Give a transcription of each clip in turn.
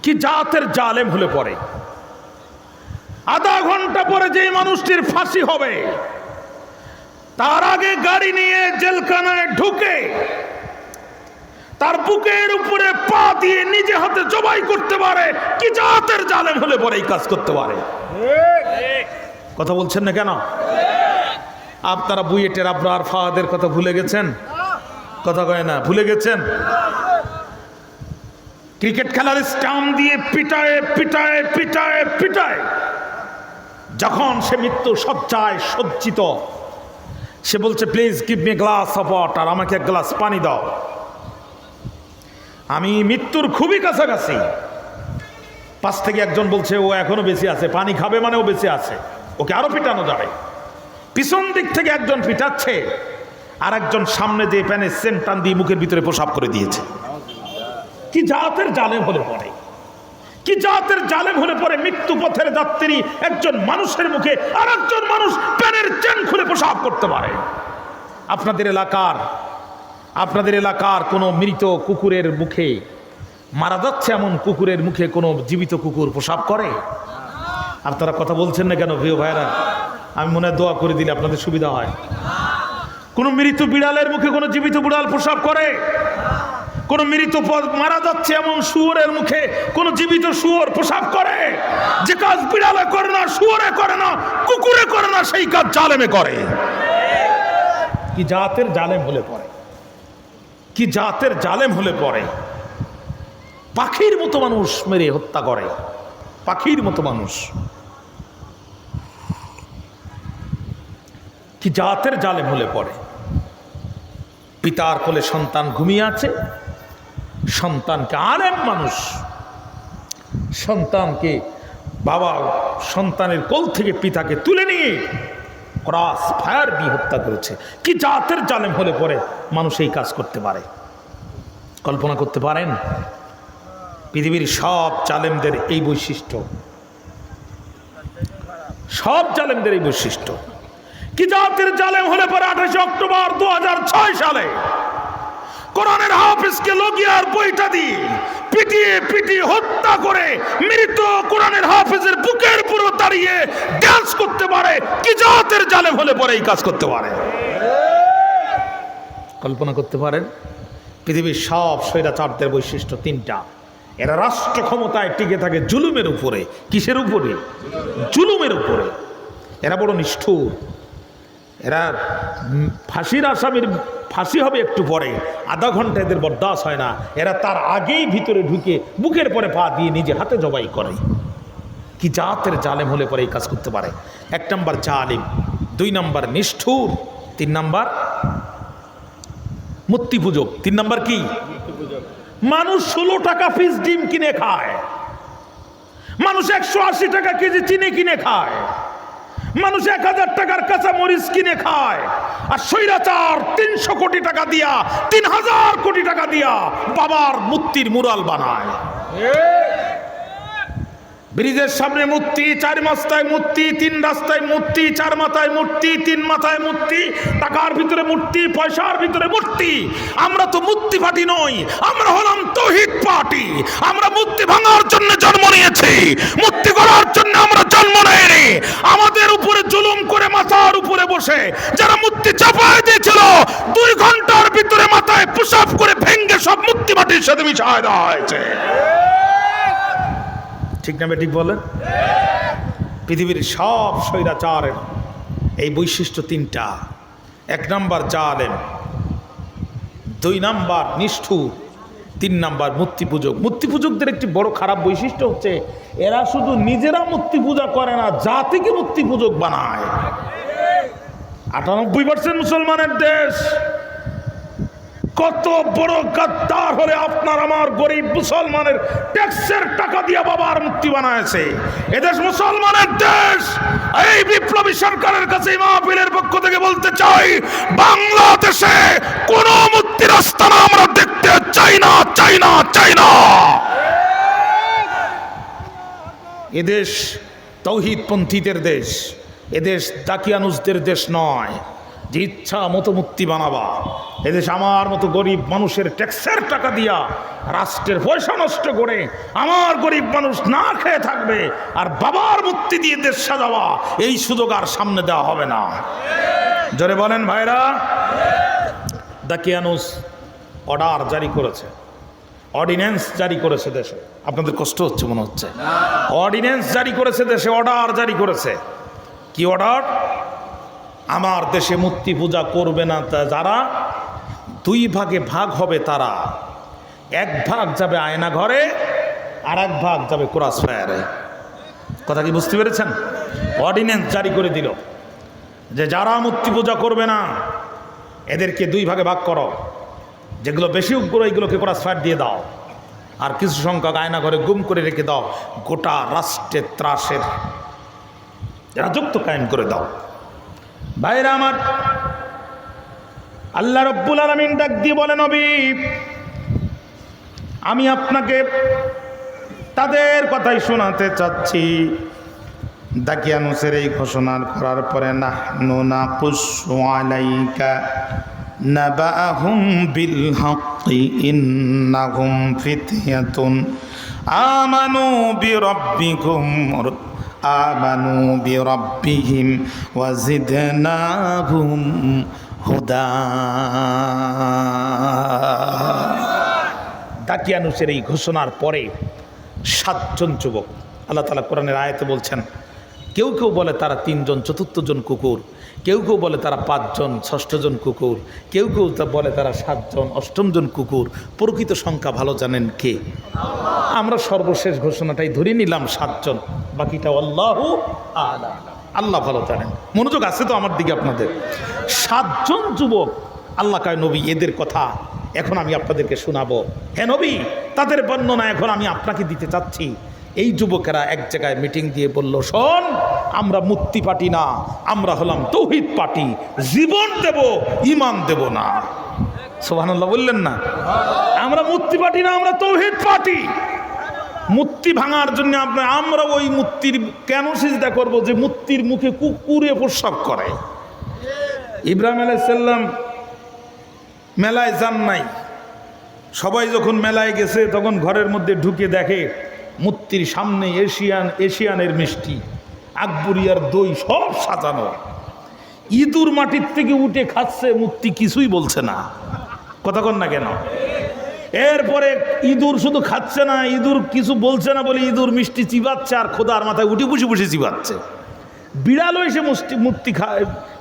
কি জাতের জালেম হলে পরে আধা ঘন্টা পরে যে মানুষটির ফাঁসি হবে তার আগে গাড়ি নিয়ে জেলখানায় ঢুকে তার বুকের উপরে পা দিয়ে নিজে হাতে জবাই করতে পারে, কি জাতের জালেম হলে পরে এই কাজ করতে পারে? কথা বলছেন না কেন? আপনারা বুয়েটের আবরার ফাহাদের কথা ভুলে গেছেন? কথা কয় না, ভুলে গেছেন? ক্রিকেট খেলার স্টাম্প দিয়ে পিটায় পিটায় পিটায় পিটায় যখন সে মৃত্যু সজ্জায় সজ্জিত, সে বলছে please give me glass of water, আমাকে এক গ্লাস পানি দাও। আমি মৃত্যুর খুবই কাছাকাছি। পাশ থেকে একজন বলছে ও এখনো বেঁচে আছে, পানি খাবে মানে ও বেঁচে আছে, ওকে আরো পিটানো যাবে। পিছন দিক থেকে একজন পিটাচ্ছে, আর একজন সামনে দিয়ে প্যানে সেন্ট টান দিয়ে মুখের ভিতরে প্রসাব করে দিয়েছে। কি জাতের জালেম হলে পরে, কি জাতের জালেম হলে পরে মৃত্যু পথের যাত্রী একজন মানুষের মুখে আর একজন মানুষ প্যানের চেন খুলে প্রসাব করতে পারে? আপনাদের এলাকার কোনো মৃত কুকুরের মুখে, মারা যাচ্ছে এমন কুকুরের মুখে কোনো জীবিত কুকুর প্রসাব করে? আপনারা কথা বলছেন না কেন প্রিয় ভাইরা? আমি মনে হয় দোয়া করে দিলে আপনাদের সুবিধা হয়। কোন মৃত বিড়ালের মুখে কোনো জীবিত বিড়াল প্রসাব করে? কোন মৃত মারা যাচ্ছে এমন শুয়োরের মুখে কোন জীবিত শুয়োর প্রসাব করে? যে কাজ বিড়ালে করে না, শুয়োরে করে না, কুকুরে করে না, সেই কাজ জালেমে করে। কি জাতের জালেম হলে পরে, কি জাতের জালেম হলে পরে পাখির মতো মানুষ মেরে হত্যা করে, পাখির মতো মানুষ। কি জাতের জালেম হলে পরে পিতার কোলে সন্তান ঘুমিয়ে আছে, সন্তানকে আলেম মানুষ, সন্তানকে বাবা সন্তানের কোল থেকে পিতাকে তুলে নিয়ে ক্রস ফায়ার দিয়ে হত্যা করেছে। কি জাতের জালেম হলে পরে মানুষ এই কাজ করতে পারে? কল্পনা করতে পারেন? পৃথিবীর সব জালেমদের এই বৈশিষ্ট্য, সব জালেমদের এই বৈশিষ্ট্য। কি জাতের জালেম হলে পরে 28 অক্টোবর 2006 সালে কোরআনের হাফেজকে লগিয়ার বইটা দিয়ে পিটিয়ে পিটিয়ে হত্যা করে মৃত কোরআনের হাফেজের বুকের পুরো দাঁড়িয়ে ডান্স করতে পারে? কি জাতের জালেম হলে পরে এই কাজ করতে পারে? কল্পনা করতে পারেন? পৃথিবীর সব স্বৈরাচারদের বৈশিষ্ট্য তিনটা। এরা রাষ্ট্র ক্ষমতায় টিকে থাকে জুলুমের উপরে। কিসের উপরে? জুলুমের উপরে। এরা বড় নিষ্ঠুর। এরা ফাঁসির আসামির ফাঁসি হবে একটু পরে, আধা ঘন্টা এদের বরদাস্ত হয় না। এরা তার আগেই ভিতরে ঢুকে বুকের পরে পা দিয়ে নিজে হাতে জবাই করে। কি জাতের জালেম হলে পরে এই কাজ করতে পারে? 1 নম্বর জালিম, 2 নম্বর নিষ্ঠুর, 3 নম্বর মূর্তি পূজক। 3 নম্বর কি? মানুষ 16 টাকা পিস ডিম কিনে খায়, মানুষ 180 টাকা কেজি চিনি কিনে খায়, মানুষ 1000 টাকার কাঁচা মরিচ কিনে খায়। আর স্বৈরাচার 300 কোটি টাকা দিয়া, 3000 কোটি টাকা দিয়া বাবার মূর্তির মুরাল বানায়। ব্রিজের সামনে মূর্তি, 4 মাথায় মূর্তি, 3 রাস্তায় মূর্তি, 4 মাথায় মূর্তি, 3 মাথায় মূর্তি, টাকার ভিতরে মূর্তি, পয়সার ভিতরে মূর্তি। আমরা তো মূর্তি পার্টি নই, আমরা হলাম তৌহিদ পার্টি। আমরা মূর্তি ভাঙার জন্য জন্ম নিয়েছি, মূর্তি করার জন্য আমরা জন্ম নেইনি। আমাদের উপরে জুলুম করে মাথার উপরে বসে যারা মূর্তি চাপায় দিয়েছিল, 2 ঘন্টার ভিতরে মাথায় প্রসাব করে ভেঙ্গে সব মূর্তি মাটির সাথে মিশায় দেওয়া হয়েছে। ঠিক না ঠিক বলেন? পৃথিবীর সব স্বৈরাচারের এই বৈশিষ্ট্য 3টা। 1 নম্বর জালেম, 2 নম্বর নিষ্ঠুর, 3 নম্বর মূর্তি পূজক। মূর্তি পূজকদের একটি বড় খারাপ বৈশিষ্ট্য হচ্ছে এরা শুধু নিজেরা মূর্তি পূজা করে না, জাতিকে মূর্তি পূজক বানায়। 98% মুসলমানের দেশ। কত বড় গাদ্দার হলে আপনার আমার গরিব মুসলমানের ট্যাক্সের টাকা দিয়ে বাবার মূর্তি বানায়ছে। এদেশ মুসলমানের দেশ। এই বিপ্লবী সরকারের কাছে মাহফিলের পক্ষ থেকে বলতে চাই, বাংলাদেশে কোন মূর্তির আস্তানা আমরা দেখতে চাই না, চাই না, চাই না। এদেশ তৌহিদপন্থীদের দেশ, এদেশ দাকিয়ানুসদের দেশ নয়। যে ইচ্ছা মতো মূর্তি বানাবা। এদেশ আমার মতো গরিব মানুষের ট্যাক্সের টাকা দিয়া রাষ্ট্রের পয়সা নষ্ট করে আমার গরিব মানুষ না খেয়ে থাকবে, আর বাবার মূর্তি দিয়ে দেশ সাজাবা, এই সুযোগ আর সামনে দেওয়া হবে না। জোরে বলেন ভাইরা। দাকিয়ানুস অর্ডার জারি করেছে, অর্ডিন্যান্স জারি করেছে দেশে। আপনাদের কষ্ট হচ্ছে মনে হচ্ছে। অর্ডিন্যান্স জারি করেছে দেশে, অর্ডার জারি করেছে। কি অর্ডার? আমার দেশে মূর্তি পূজা করবে না যারা, দুই ভাগে ভাগ হবে তারা। এক ভাগ যাবে আয়না ঘরে, আর এক ভাগ যাবে ক্রস ফায়ারে। কথা কি বুঝতে পেরেছেন? অর্ডিন্যান্স জারি করে দিল যে যারা মূর্তি পূজা করবে না এদেরকে দুই ভাগে ভাগ করো, যেগুলো বেশি উগ্র এইগুলোকে ক্রস ফায়ার দিয়ে দাও, আর কিছু সংখ্যক আয়না ঘরে গুম করে রেখে দাও। গোটা রাষ্ট্রের ত্রাসের রাজত্ব কায়েম করে দাও। ভাইরা আমার, আল্লাহ রাব্বুল আলামিন ডাক দিয়ে বলে, নবী আমি আপনাকে তাদের কথাই শোনাতে চাচ্ছি। দাকিয়ানুসের এই ঘোষণা করার পরে নাহনু নাকুসু আলাইকা নাবাহুম বিল হাক্কি ইন্নাহুম ফিতয়াতুন আমানু বিরাব্বিহিম ওয়া জিদনাহুম হুদা। দাকিয়ানুসের এই ঘোষণার পরে 7 জন যুবক, আল্লাহ তাআলা কোরআনের আয়াতে বলছেন, কেউ কেউ বলে তারা 3 জন, 4th জন কুকুর, কেউ কেউ বলে তারা 5 জন, 6ষ্ঠ জন কুকুর, কেউ কেউ বলে তারা 7 জন, 8ম জন কুকুর। প্রকৃত সংখ্যা ভালো জানেন কে? আমরা সর্বশেষ ঘোষণাটাই ধরে নিলাম 7 জন, বাকিটা আল্লাহু আ'লাম, আল্লাহ ভালো জানেন। মনোযোগ আছে তো আমার দিকে আপনাদের? 7 জন যুবক, আল্লাহ কয় নবী এদের কথা এখন আমি আপনাদেরকে শোনাবো। হ্যাঁ নবী, তাদের বর্ণনা এখন আমি আপনাকে দিতে চাচ্ছি। এই যুবকেরা এক জায়গায় মিটিং দিয়ে বলল, শোন, আমরা মূর্তি পার্টি না, আমরা হলাম তৌহিদ পার্টি, জীবন দেব ঈমান দেব না। সুবহানাল্লাহ বললেন না? আমরা মূর্তি পার্টি না, আমরা তৌহিদ পার্টি। মূর্তি ভাঙার জন্য আমরা ওই মূর্তির কেন সিজদা করব যে মূর্তির মুখে কুকুরে প্রস্রাব করে? ইব্রাহিম আলাইহিস সালাম মেলায় যান নাই, সবাই যখন মেলায় গেছে তখন ঘরের মধ্যে ঢুকে দেখে মূর্তির সামনে এশিয়ানের মিষ্টি, আকবরিয়ার দই সব সাজানো। ইঁদুর মাটির থেকে উঠে খাচ্ছে, মূর্তি কিছুই বলছে না। কথা কন না কেন? এরপরে ইঁদুর শুধু খাচ্ছে না, ইঁদুর কিছু বলছে না বলে ইঁদুর মিষ্টি চিবাচ্ছে আর খোদার মাথায় উঠে বসে বসে চিবাচ্ছে। বিড়ালও এসে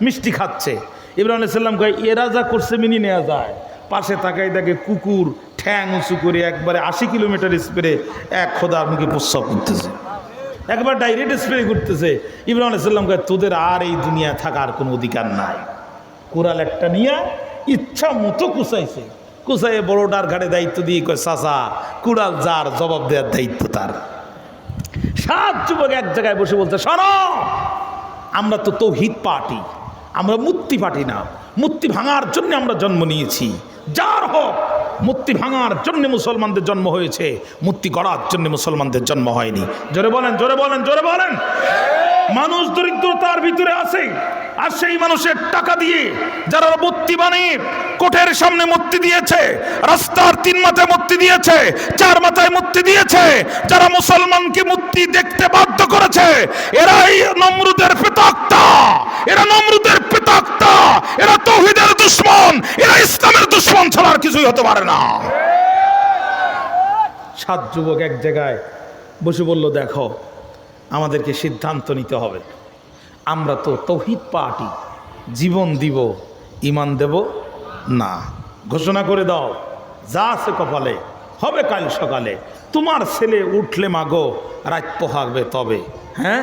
মিষ্টি খাচ্ছে। ইব্রাহিম আলাইহিস সালাম কয়, এরা যা করছে মেনে নেওয়া যায়। পাশে তাকাই দেখে কুকুর ঠ্যাং উঁচু করে একবারে 80 কিলোমিটার স্পিডে এক খোদার মুখে প্রস্রাব করতেছে, একবার ডাইরেক্ট স্প্রে করতেছে। ইব্রাহিম আলাইহিস সালাম কয়, তোদের আর এই দুনিয়া থাকার কোনো অধিকার নাই। কোরাল একটা নিয়ে ইচ্ছা মতো কুচাইছে, কুচাইয়ে বড়টার ঘাড়ে দায়িত্ব দিয়ে কয়, চাচা কুড়াল যার জবাব দেওয়ার দায়িত্ব তার। 7 যুবক এক জায়গায় বসে বলছে, শোনো, আমরা তো তৌহিদ পার্টি, আমরা মূর্তি পার্টি না। মূর্তি ভাঙার জন্য আমরা জন্ম নিয়েছি। যার হোক, মূর্তি ভাঙার জন্য মুসলমানদের জন্ম হয়েছে, মূর্তি গড়ার জন্য মুসলমানদের জন্ম হয়নি। জোরে বলেন, জোরে বলেন, জোরে বলেন। মানুষ দরিদ্রতার ভিতরে আছে, আর সেই মানুষের টাকা দিয়ে যারা মূর্তি বানিয়ে কোঠের সামনে মূর্তি দিয়েছে, রাস্তার 3 মাথায় মূর্তি দিয়েছে, 4 মাথায় মূর্তি দিয়েছে, যারা মুসলমানকে মূর্তি দেখতে বাধ্য করেছে, এরাই নমরুদের প্রেতাত্মা, এরা নমরুদের প্রেতাত্মা, এরা তাওহীদের দুশমন, এরা ইসলামের দুশমন ছাড়া আর কিছুই হতে পারে না। 7 যুবক এক জায়গায় বসে বলল, দেখো, আমাদেরকে সিদ্ধান্ত নিতে হবে। আমরা তো তৌহিদ পার্টি, জীবন দিব ঈমান দেব না। ঘোষণা করে দাও, যা আছে কপালে হবে কাল সকালে। তোমার ছেলে উঠলে মাগো রাত পোহাবে তবে। হ্যাঁ,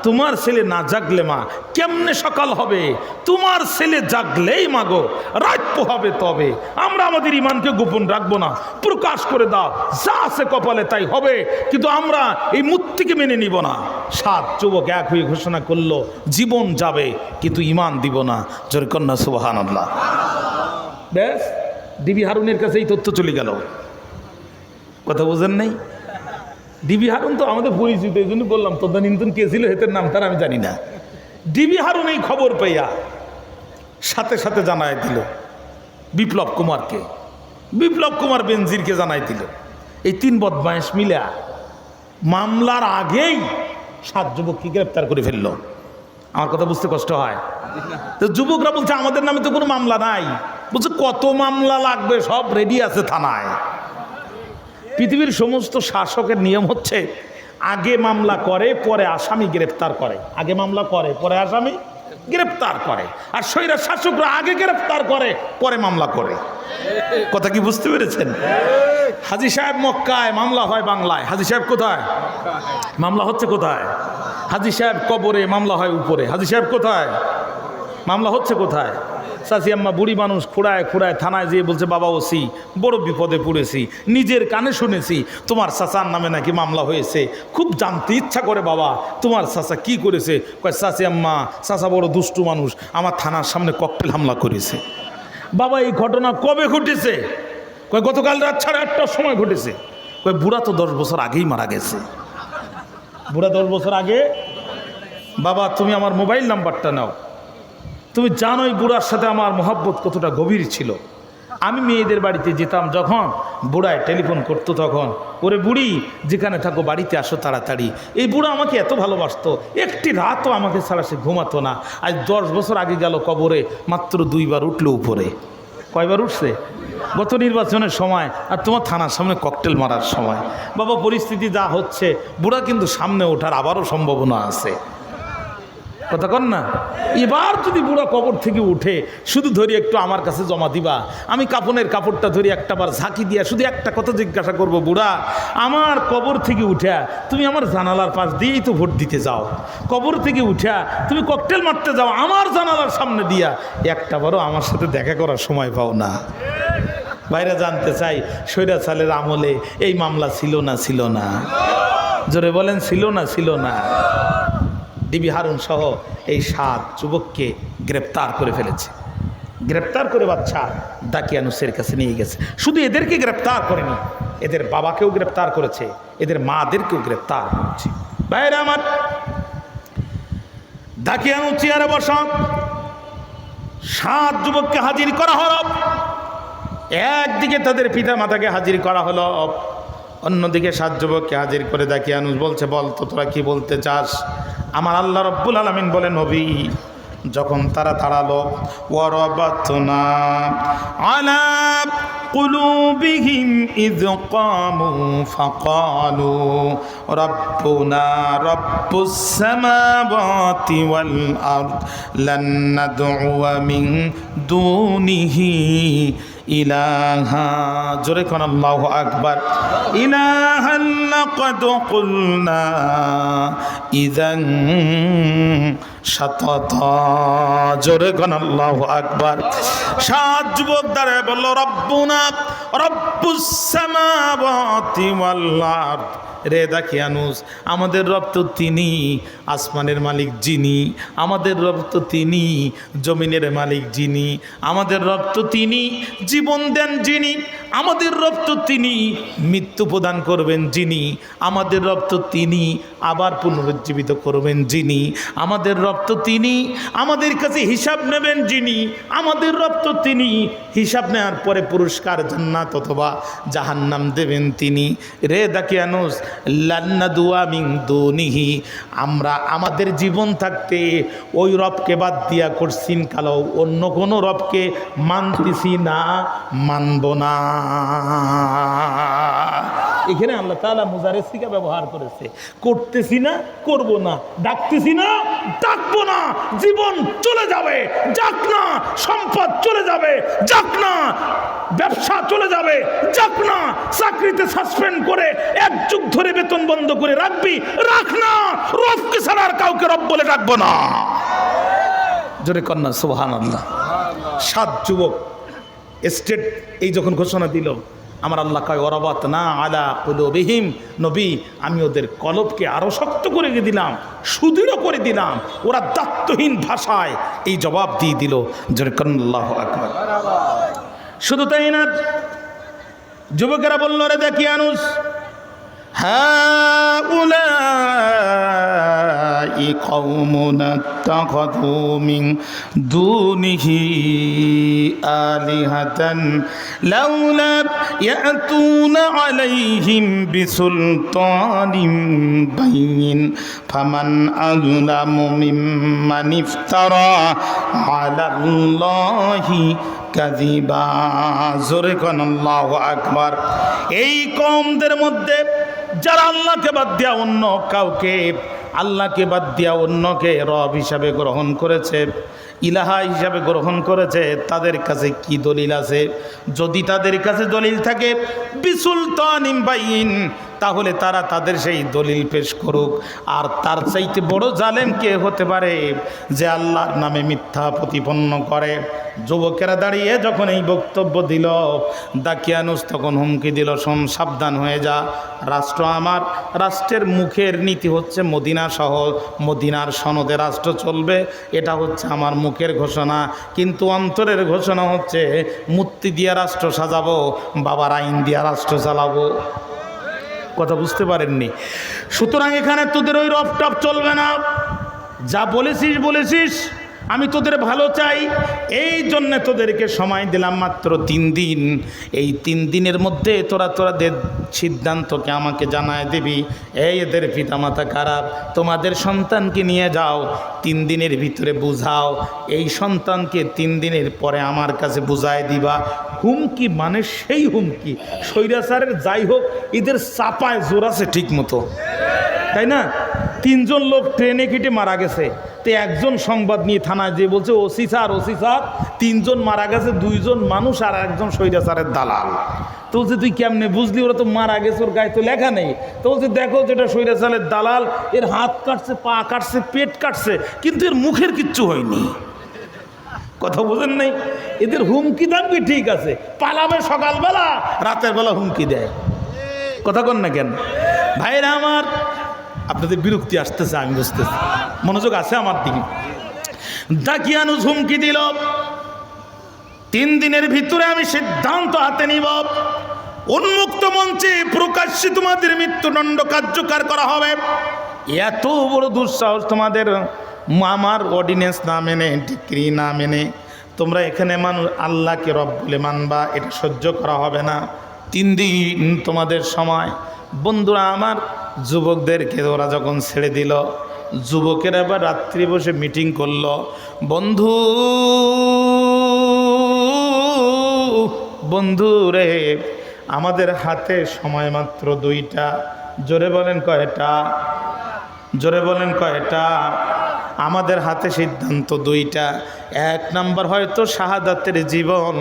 তোমার ছেলে না জাগলে মা কেমনে সকাল হবে? তোমার ছেলে জাগলেই মাগো রাত পোহাবে তবে। আমরা আমাদের ঈমানকে গোপন রাখবো না, প্রকাশ করে দাও, যা আছে কপালে তাই হবে, কিন্তু আমরা এই মূর্তিকে মেনে নিব না। 7 যুবক এক হয়ে ঘোষণা করলো, জীবন যাবে কিন্তু ঈমান দিব না। জোরে কন্যা সুবহানাল্লাহ। ব্যাস, ডিবি হারুনের কাছে এই তথ্য চলে গেল। কথা বোঝেন নাই? ডিবি হারুন তো আমাদের পরিচিত, এই জন্য বললাম। তদানীন্তন কে ছিল হেতের নাম তার আমি জানি না। ডিবি হারুন এই খবর পাইয়া সাথে সাথে জানাই দিল বিপ্লব কুমারকে, বিপ্লব কুমার বেনজিরকে জানাই দিল। এই 3 বদমাইশ মিলা মামলার আগেই 7 যুবককে গ্রেপ্তার করে ফেললো। আমার কথা বুঝতে কষ্ট হয়? তো যুবকরা বলছে আমাদের নামে তো কোনো মামলা নাই। বলছে কত মামলা লাগবে, সব রেডি আছে থানায়। পৃথিবীর সমস্ত শাসকের নিয়ম হচ্ছে আগে মামলা করে পরে আসামি গ্রেপ্তার করে, আগে মামলা করে পরে আসামি গ্রেপ্তার করে। আর স্বৈরাচার শাসকরা আগে গ্রেপ্তার করে পরে মামলা করে। কথা কি বুঝতে পেরেছেন? হাজী সাহেব মক্কায়, মামলা হয় বাংলায়। হাজী সাহেব কোথায়? মামলা হচ্ছে কোথায়? হাজী সাহেব কবরে, মামলা হয় উপরে। হাজী সাহেব কোথায়? মামলা হচ্ছে কোথায়? চাচি আম্মা বুড়ি মানুষ খুঁড়ায় খুঁড়ায় থানায় যেয়ে বলছে বাবা ওসি বড় বিপদে পড়েছি, নিজের কানে শুনেছি তোমার চাচার নামে নাকি মামলা হয়েছে, খুব জানতে ইচ্ছা করে বাবা তোমার চাচা কি করেছে। কয় চাচি আম্মা চাচা বড় দুষ্টু মানুষ, আমার থানার সামনে ককটেল হামলা করেছে। বাবা এই ঘটনা কবে ঘটেছে? কয় গতকাল রাত 8:30টার সময় ঘটেছে। কয় বুড়া তো 10 বছর আগেই মারা গেছে। বুড়া 10 বছর আগে? বাবা তুমি আমার মোবাইল নাম্বারটা নাও, তুমি জানোই বুড়ার সাথে আমার মহব্বত কতটা গভীর ছিল। আমি মেয়েদের বাড়িতে যেতাম যখন, বুড়ায় টেলিফোন করতো তখন, ওরে বুড়ি যেখানে থাকো বাড়িতে আসো তাড়াতাড়ি। এই বুড়া আমাকে এত ভালোবাসতো, একটি রাতও আমাকে ছাড়া সে ঘুমাতো না। আজ 10 বছর আগে গেল কবরে, মাত্র 2 বার উঠলো উপরে। কয়বার উঠছে? গত নির্বাচনের সময় আর তোমার থানার সামনে ককটেল মারার সময়। বাবা পরিস্থিতি যা হচ্ছে, বুড়া কিন্তু সামনে ওঠার আবারও সম্ভাবনা আছে। কথা কন না? এবার যদি বুড়া কবর থেকে উঠে, শুধু ধরি একটু আমার কাছে জমা দিবা, আমি কাপনের কাপড়টা ধরি একটাবার ঝাঁকি দিয়া শুধু একটা কথা জিজ্ঞাসা করব, বুড়া আমার কবর থেকে উঠা তুমি আমার জানালার পাশ দিয়েই তো ভোট দিতে যাও, কবর থেকে উঠা তুমি ককটেল মারতে যাও আমার জানালার সামনে দিয়া, একটাবারও আমার সাথে দেখা করার সময় পাও না। বাইরে জানতে চাই স্বৈরাচারের আমলে এই মামলা ছিল না? ছিল না? জোরে বলেন ছিল না? ছিল না? ডিবি হারুন সহ এই 7 যুবককে গ্রেপ্তার করে ফেলেছে। গ্রেপ্তার করে বাচ্চা দাকিয়ানুসের কাছে নিয়ে গেছে। শুধু এদেরকে গ্রেপ্তার করেনি, এদের বাবাকেও গ্রেপ্তার করেছে, এদের মাদেরকেও গ্রেপ্তার করেছে। বাইরে আমার দাকিয়ানু চেয়ারে বসা 7 যুবককে হাজির করা হলো। একদিকে তাদের পিতা মাতাকে হাজির করা হলো, অন্যদিকে 7 যুবককে হাজির করে দাকিয়ানুস বলছে বল তো তোরা কি বলতে চাস? আমার আল্লাহ রব্বুল আলামিন বলেন নবী যখন তারা দাঁড়ালো, ওয়ারাবাতনা আলা কুলুবিহিম ইয কামু ফাকালু রাব্বুনা রাব্বুস সামাওয়াতি ওয়াল আরদ লান নাদউয়া মিন দুনিহি ইলাহা। জোরে কোন আল্লাহু আকবার। ইলাহান লাকাদ কুলনা ইযান শাতাতা। জোরে কোন আল্লাহু আকবার। 7 যুবক দাঁড়ায় বলল রব্বুনা রব্বুস সামাওয়াতি ওয়াল আরদ। রে দাকিয়ানুস আমাদের রব তো তিনি আসমানের মালিক যিনি, আমাদের রব তো তিনি জমিনের মালিক যিনি, আমাদের রব তো তিনি জীবন দেন যিনি, আমাদের রব তো তিনি মৃত্যু প্রদান করবেন যিনি, আমাদের রব তো তিনি আবার পুনরুজ্জীবিত করবেন যিনি, আমাদের রব তো তিনি আমাদের কাছে হিসাব নেবেন যিনি, আমাদের রব তো তিনি হিসাব নেওয়ার পরে পুরস্কার জান্নাত অথবা জাহান্নাম দেবেন তিনি। রে দাকিয়ানুস লান্নাদুয়া মিন দুনিহি আমরা আমাদের জীবন থাকতে ওই রবকে বাদ দিয়া করছিন কালো অন্য কোনো রবকে মানতেছি না, মানব না। এখানে আল্লাহ তাআলা মুজারে সিগা ব্যবহার করেছে, করতেছি না, করব না, ডাকতেছি না, ডাকবো না। জীবন চলে যাবে, যাক না। সম্পদ চলে যাবে, যাক না। ব্যবসা চলে যাবে, যাক না। চাকরিতে সাসপেন্ড করে 1 যুগ ধরে বেতন বন্ধ করে রাখবি, রাখ না। রবকে ছাড়া আর কাউকে রব বলে ডাকবো না। জোরে কন্যা সুবহানাল্লাহ। 7 যুবক স্টেট এই যখন ঘোষণা দিল, আমার আল্লাহ কয় ওয়ারাবাতনা আলা কুলুবিহিম, নবী আমি ওদের কলবকে আরো শক্ত করে দিলাম, সুদৃঢ় করে দিলাম। ওরা দায়িত্বহীন ভাষায় এই জবাব দিয়ে দিল। জোরে কন্যা আল্লাহু আকবার। শুধু তাই না, যুবকেরা বলল রে দাকিয়ানুস হাউলাই قومنا اتخذوا من دونه آلهة لولا يأتون عليهم بسلطان بين فمن أظلم ممن افترى على الله কাযিবা। জোরে কোন আল্লাহু আকবার। এই কওমদের মধ্যে যারা আল্লাহকে বাদ দিয়া অন্য কাউকে, আল্লাহকে বাদ দিয়া অন্যকে রব হিসাবে গ্রহণ করেছে, ইলাহা হিসাবে গ্রহণ করেছে, তাদের কাছে কি দলিল আছে? যদি তাদের কাছে দলিল থাকে বিসুলতানিন বাইয়িন, তাহলে তারা তাদের সেই দলিল পেশ করুক। আর তার চাইতে বড় জালেম কে হতে পারে যে আল্লাহর নামে মিথ্যা প্রতিপন্ন করে? যুবকেরা দাঁড়িয়ে যখন এই বক্তব্য দিল, দাকিয়ানুস তখন হুমকি দিল, শোন, সাবধান হয়ে যা, রাষ্ট্র আমার, রাষ্ট্রের মুখের নীতি হচ্ছে মদিনা শহর, মদিনার সনদে রাষ্ট্র চলবে, এটা হচ্ছে আমার মুখের ঘোষণা, কিন্তু অন্তরের ঘোষণা হচ্ছে মূর্তি দিয়া রাষ্ট্র সাজাবো, বাবার আইন দিয়া রাষ্ট্র চালাবো। কথা বুঝতে পারেননি? সুতরাং এখানে তোদের ওই রফ টপ চলবে না। যা বলেছিস বলেছিস, আমি তোদের ভালো চাই, এই জন্যে তোদেরকে সময় দিলাম মাত্র 3 দিন। এই 3 দিনের মধ্যে তোরাদের সিদ্ধান্তকে আমাকে জানায় দিবি। এদের পিতামাতা খারাপ, তোমাদের সন্তানকে নিয়ে যাও, 3 দিনের ভিতরে বুঝাও, এই সন্তানকে 3 দিনের পরে আমার কাছে বুঝায় দিবা। হুমকি মানে সেই হুমকি, স্বৈরাচারের যাই হোক, এদের চাপায় জোর আছে ঠিক মতো, তাই না? 3 জন লোক ট্রেনে কেটে মারা গেছে, তো একজন সংবাদ নিয়ে থানায় যে বলছে ওসি স্যার 3 জন মারা গেছে, 2 জন মানুষ আর একজন স্বৈরাচারের দালাল। তো বলছে তুই কেমনে বুঝলি? ওরা তো মারা গেছে, ওর গায়ে তো লেখা নেই। তো বলছে দেখো, যেটা স্বৈরাচারের দালাল, এর হাত কাটছে, পা কাটছে, পেট কাটছে, কিন্তু এর মুখের কিচ্ছু হয়নি। কথা বোঝেন নাই? এদের হুমকি দামকি ঠিক আছে, পালাবে সকালবেলা, রাতের বেলা হুমকি দেয়। কথা কন না কেন ভাইরা আমার? আপনাদের বিরক্তি আসতেছে, আমি বুঝতেছি, মনোযোগ আছে আমার দিকে। দাকিয়ানুস হুমকি দিল, 3 দিনের ভিতরে আমি সিদ্ধান্ত হাতে নিব, উন্মুক্ত মঞ্চে প্রকাশ্যে তোমাদের মৃত্যুদণ্ড কার্যকর করা হবে। এত বড় দুঃসাহস তোমাদের! আমার অর্ডিন্যান্স না মেনে, ডিক্রি না মেনে তোমরা এখানে মানুষ আল্লাহকে রব বলে মানবা, এটা সহ্য করা হবে না। 3 দিন তোমাদের সময়। বন্ধুরা আমার, যুবকদেরকে ওরা যখন ছেড়ে দিল, যুবকেরা আবার রাত্রি বসে মিটিং করলো। বন্ধু রে, আমাদের হাতে সময় মাত্র 2টা। জোরে বলেন কয়টা? জোরে বলেন কয়টা? আমাদের হাতে সিদ্ধান্ত 2টা। 1 নাম্বার হয়তো শাহাদাতের জীবন,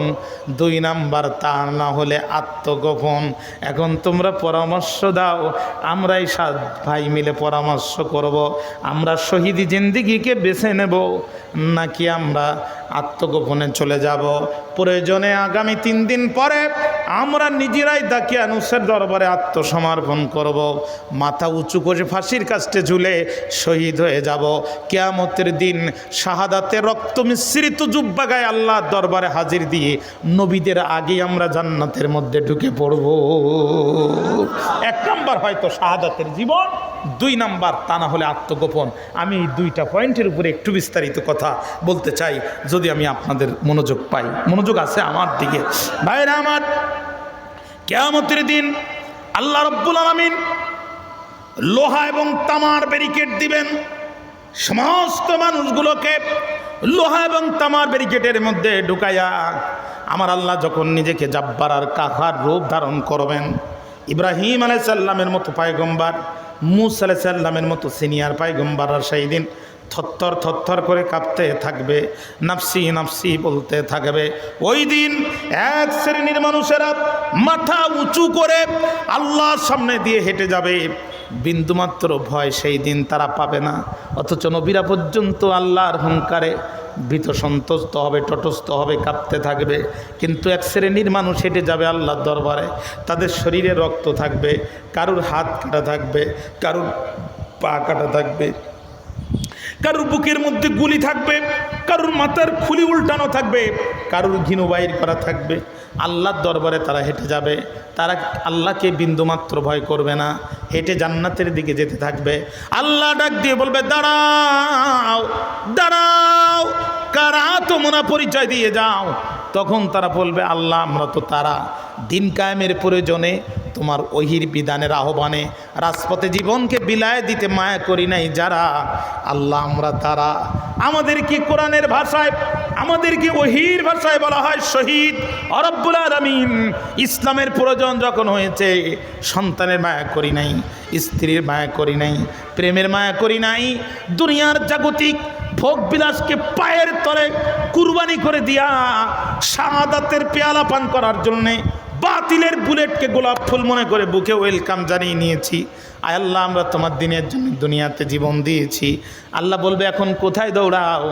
2 নাম্বার তা না হলে আত্মগোপন। এখন তোমরা পরামর্শ দাও, আমরাই 7 ভাই মিলে পরামর্শ করব, আমরা শহীদি জিন্দেগিকে বেছে নেব নাকি আমরা আত্মগোপনে চলে যাব। প্রয়োজনে আগামী 3 দিন পরে আমরা নিজেরাই দাকিয়ানুসের দরবারে আত্মসমর্পণ করব, মাথা উঁচু করে ফাঁসির কাস্টে ঝুলে শহীদ হয়ে যাব। কিয়ামতের দিন শাহাদাতের রক্ত মিশ্রিত জুব্বা গায়ে আল্লাহর দরবারে হাজির দিয়ে নবীদের আগে আমরা জান্নাতের মধ্যে ঢুকে পড়ব। 1 নাম্বার হয়তো শাহাদাতের জীবন, 2 নাম্বার তা না হলে আত্মগোপন। আমি এই 2টা পয়েন্টের উপরে একটু বিস্তারিত কথা বলতে চাই, যদি আমি আপনাদের মনোযোগ পাই। মনোযোগ আছে আমার দিকে ভাইরা আমার? কিয়ামতের দিন আল্লাহ রাব্বুল আলামিন লোহা এবং তামার ব্যারিকেড দিবেন, সমস্ত মানুষগুলোকে লোহা এবং তামার ব্যারিকেডের মধ্যে ঢুকাইয়া আমার আল্লাহ যখন নিজেকে জাব্বার আর কাহার রূপ ধারণ করবেন, ইব্রাহিম আলাইহিস সালামের মতো পয়গম্বর, মূসা আলাইহিস সালামের মতো সিনিয়র পয়গম্বর আর সেই দিন থরথর থরথর করে কাঁপতে থাকবে, নাফসি নাফসি বলতে থাকবে। ওই দিন 1 শ্রেণীর মানুষেরা মাথা উঁচু করে আল্লাহর সামনে দিয়ে হেঁটে যাবে, বিন্দুমাত্র ভয় সেই দিন তারা পাবে না। অথচ নবীরা পর্যন্ত আল্লাহর হুঙ্কারে ভীত সন্ত্রস্ত হবে, তটস্থ হবে, কাঁপতে থাকবে। কিন্তু 1 শ্রেণীর মানুষ হেঁটে যাবে আল্লাহর দরবারে, তাদের শরীরে রক্ত থাকবে, কারুর হাত কাটা থাকবে, কারুর পা কাটা থাকবে, কারোর বুকের মধ্যে গুলি থাকবে, কারোর মাথার খুলি উল্টানো থাকবে, কারোর ঘিনু বাইর করা থাকবে। আল্লাহর দরবারে তারা হেঁটে যাবে, তারা আল্লাহকে বিন্দুমাত্র ভয় করবে না, হেঁটে জান্নাতের দিকে যেতে থাকবে। আল্লাহ ডাক দিয়ে বলবে, দাঁড়াও দাঁড়াও, কারা তোমরা পরিচয় দিয়ে যাও। তখন তারা বলবে, আল্লাহ আমরা তো তারা দিন কায়েমের প্রয়োজনে তোমার ওহির বিধানের আহ্বানে রাজপথে জীবনকে বিলায় দিতে মায়া করি নাই যারা, আল্লাহ আমরা তারা। আমাদেরকে কোরআনের ভাষায়, আমাদেরকে ওহির ভাষায় বলা হয় শহীদ। রব্বুল আলামিন ইসলামের প্রয়োজন যখন হয়েছে, সন্তানের মায়া করি নাই, স্ত্রীর মায়া করি নাই, প্রেমের মায়া করি নাই, দুনিয়ার জাগতিক ভোগ বিলাসকে পায়ের তলে কুরবানি করে দিয়া শাহাদাতের পেয়ালা পান করার জন্যে বাতিলের বুলেটকে গোলাপ ফুল মনে করে বুকে ওয়েলকাম জানিয়ে নিয়েছি। আয় আল্লাহ আমরা তোমার দিনের জন্য দুনিয়াতে জীবন দিয়েছি। আল্লাহ বলবে, এখন কোথায় দৌড়াও?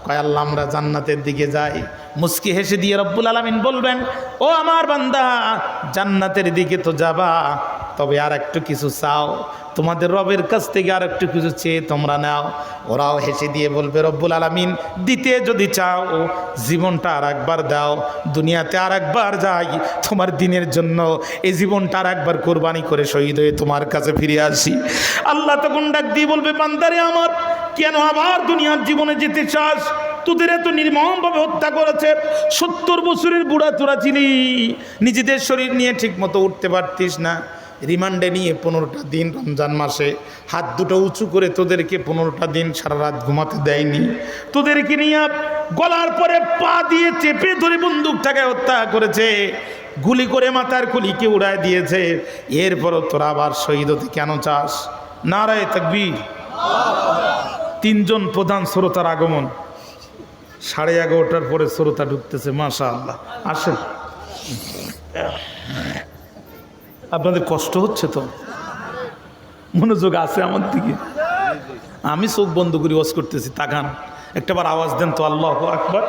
কয় আল্লাহ আমরা জান্নাতের দিকে যাই। মুস্কি হেসে দিয়ে রব্বুল আলামিন বলবেন, ও আমার বান্দা, জান্নাতের দিকে তো যাবা, তবে আর একটু কিছু চাও, তোমাদের রবের কাছ থেকে আর একটু কিছু চেয়ে তোমরা নাও। ওরাও হেসে দিয়ে বলবে, রব্বুল আলামিন দিতে যদি চাও জীবনটা আর একবার দাও, দুনিয়াতে আর একবার যাই তোমার দিনের জন্য, এই জীবনটা আর একবার কোরবানি করে শহীদ হয়ে তোমার কাছে ফিরে আসি। আল্লাহ তখন ডাক দিয়ে বলবে, বান্দারে আমার, কেন আবার দুনিয়ার জীবনে যেতে চাস? তোদের এত নির্মমভাবে হত্যা করেছে, 70 বছরের বুড়া তোরা ছিলি, নিজেদের শরীর নিয়ে ঠিক মতো উঠতে পারতিস না, রিমান্ডে নিয়ে 15টা দিন রমজান মাসে হাত দুটো উঁচু করে তোদেরকে 15টা দিন সারা রাত ঘুমাতে দেয়নি, তোদেরকে নিয়ে গলার পরে পা দিয়ে চেপে ধরে বন্দুকটাকে হত্যা করেছে, গুলি করে মাথার খুলিকে উড়ায় দিয়েছে, এরপরও তোরা আবার শহীদ হতে কেন চাস? নারায়ে তাকবীর। 3জন প্রধান শ্রোতার আগমন, 11:30টার পরে শ্রোতা ঢুকতেছে। মাশাআল্লাহ, আসেন। আপনাদের কষ্ট হচ্ছে তো? মনোযোগ আছে আমার দিকে? আমি চোখ বন্ধ করে ওয়াজ করতেছি, তাকান, একটাবার আওয়াজ দেন তো, আল্লাহু আকবার।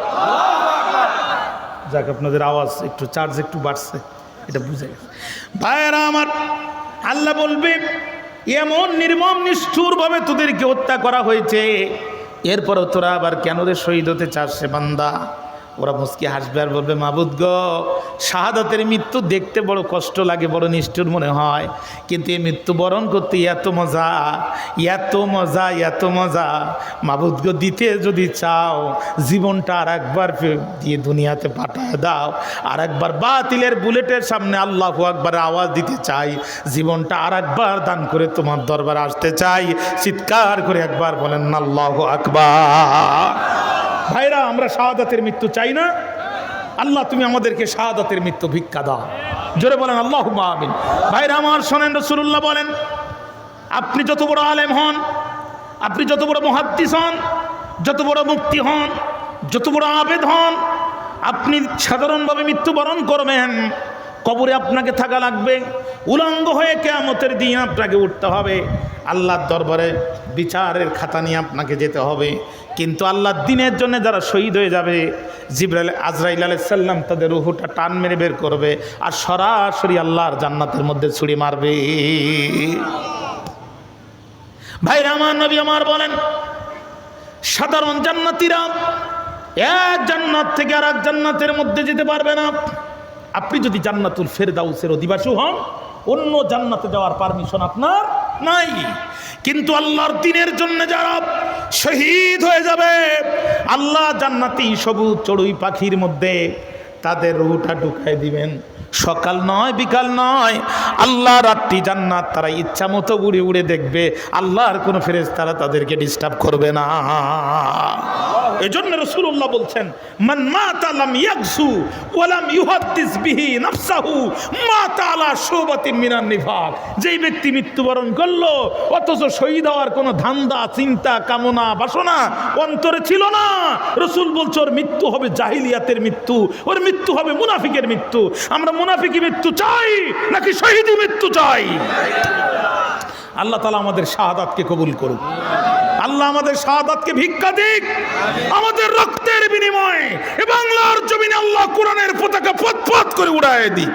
যাক, আপনাদের আওয়াজ একটু, চার্জ একটু বাড়ছে, এটা বুঝে গেছে। ভাইয়েরা আমার, আল্লাহ বলবে, এমন নির্মম নিষ্ঠুরভাবে তোদেরকে হত্যা করা হয়েছে, এরপরও তোরা আবার কেন রে শহীদ হতে চাস সে বান্দা? ওরা মুস্কি হাসবে আর বলবে, মাবুদ গো, শাহাদাতের মৃত্যু দেখতে বড় কষ্ট লাগে, বড় নিষ্ঠুর মনে হয়, কিন্তু এই মৃত্যু বরণ করতে এত মজা, এত মজা, এত মজা। মাবুদ গো, দিতে যদি চাও জীবনটা আর একবার দিয়ে দুনিয়াতে পাঠায় দাও, আর একবার বাতিলের বুলেটের সামনে আল্লাহু আকবার আওয়াজ দিতে চাই, জীবনটা আর একবার দান করে তোমার দরবারে আসতে চাই। চিৎকার করে একবার বলেন না আল্লাহু আকবার। ভাইরা, আমরা শাহাদাতের মৃত্যু চাই না? আল্লাহ তুমি আমাদেরকে শাহাদাতের মৃত্যু ভিক্ষা দাও। জোরে বলেন আল্লাহুম্মা আমিন। ভাইরা আমার শোনেন, রাসূলুল্লাহ বলেন, আপনি যত বড় আলেম হন, আপনি যত বড় মুহাদ্দিস হন, যত বড় মুফতি হন, যত বড় আবেদ হন, আপনি সাধারণভাবে মৃত্যুবরণ করবেন, কবরে আপনাকে থাকা লাগবে, উলঙ্গ হয়ে কিয়ামতের দিন আপনাকে উঠতে হবে, আল্লাহর দরবারে বিচারের খাতা নিয়ে আপনাকে যেতে হবে। কিন্তু আল্লাহর দ্বীনের জন্য যারা শহীদ হয়ে যাবে, জিবরাইল আজরাইল আলাইহিস সালাম তাদের রূহটা টান মেরে বের করবে আর সরাসরি আল্লাহর জান্নাতের মধ্যে ছুরি মারবে। ভাইরা আমার, নবী আমার বলেন, সাধারণ জান্নাতীরা এক জান্নাত থেকে আর এক জান্নাতের মধ্যে যেতে পারবে না। আপনি যদি জান্নাতুল ফেরদাউসের অধিবাসী হন, অন্য জান্নাতে যাওয়ার পারমিশন আপনার নাই। কিন্তু আল্লাহর দ্বীনের জন্য যারা শহীদ হয়ে যাবে, আল্লাহ জান্নাতি সবুজ চড়ুই পাখির মধ্যে তাদের রূহটা ঢুকাই দিবেন। সকাল নয়, বিকাল নয়, আল্লাহ রাত্রি জান্নাত তারা ইচ্ছা মতো উড়ে উড়ে দেখবে, আল্লাহর কোনো ফেরেশতারা তাদেরকে ডিস্টার্ব করবে না। এজন্য রাসূলুল্লাহ বলছেন, মান মাতা লাম ইয়াগসু ওয়া লাম ইউহাদ্দিস বিহি নাফসাহু মাতা আলা শুবাতিন মিনান নিফাক। যেই ব্যক্তি মৃত্যুবরণ করলো অথচ শহীদ হওয়ার কোনো ধান্দা, চিন্তা, কামনা, বাসনা অন্তরে ছিল না, রাসূল বলছে ওর মৃত্যু হবে জাহিলিয়াতের মৃত্যু, ওর মৃত্যু হবে মুনাফিকের মৃত্যু। আমরা মুনাফিকি মৃত্যু চাই নাকি শহীদি মৃত্যু চাই? আল্লাহ তাআলা আমাদের শাহাদাতকে কবুল করুক। আল্লাহ আমাদের শাহাদাতকে ভিক্ষা দিক, আমাদের রক্তের বিনিময়ে এ বাংলার জমিনে আল্লাহ কোরআনের পতাকা পথ করে উড়ায় দিক।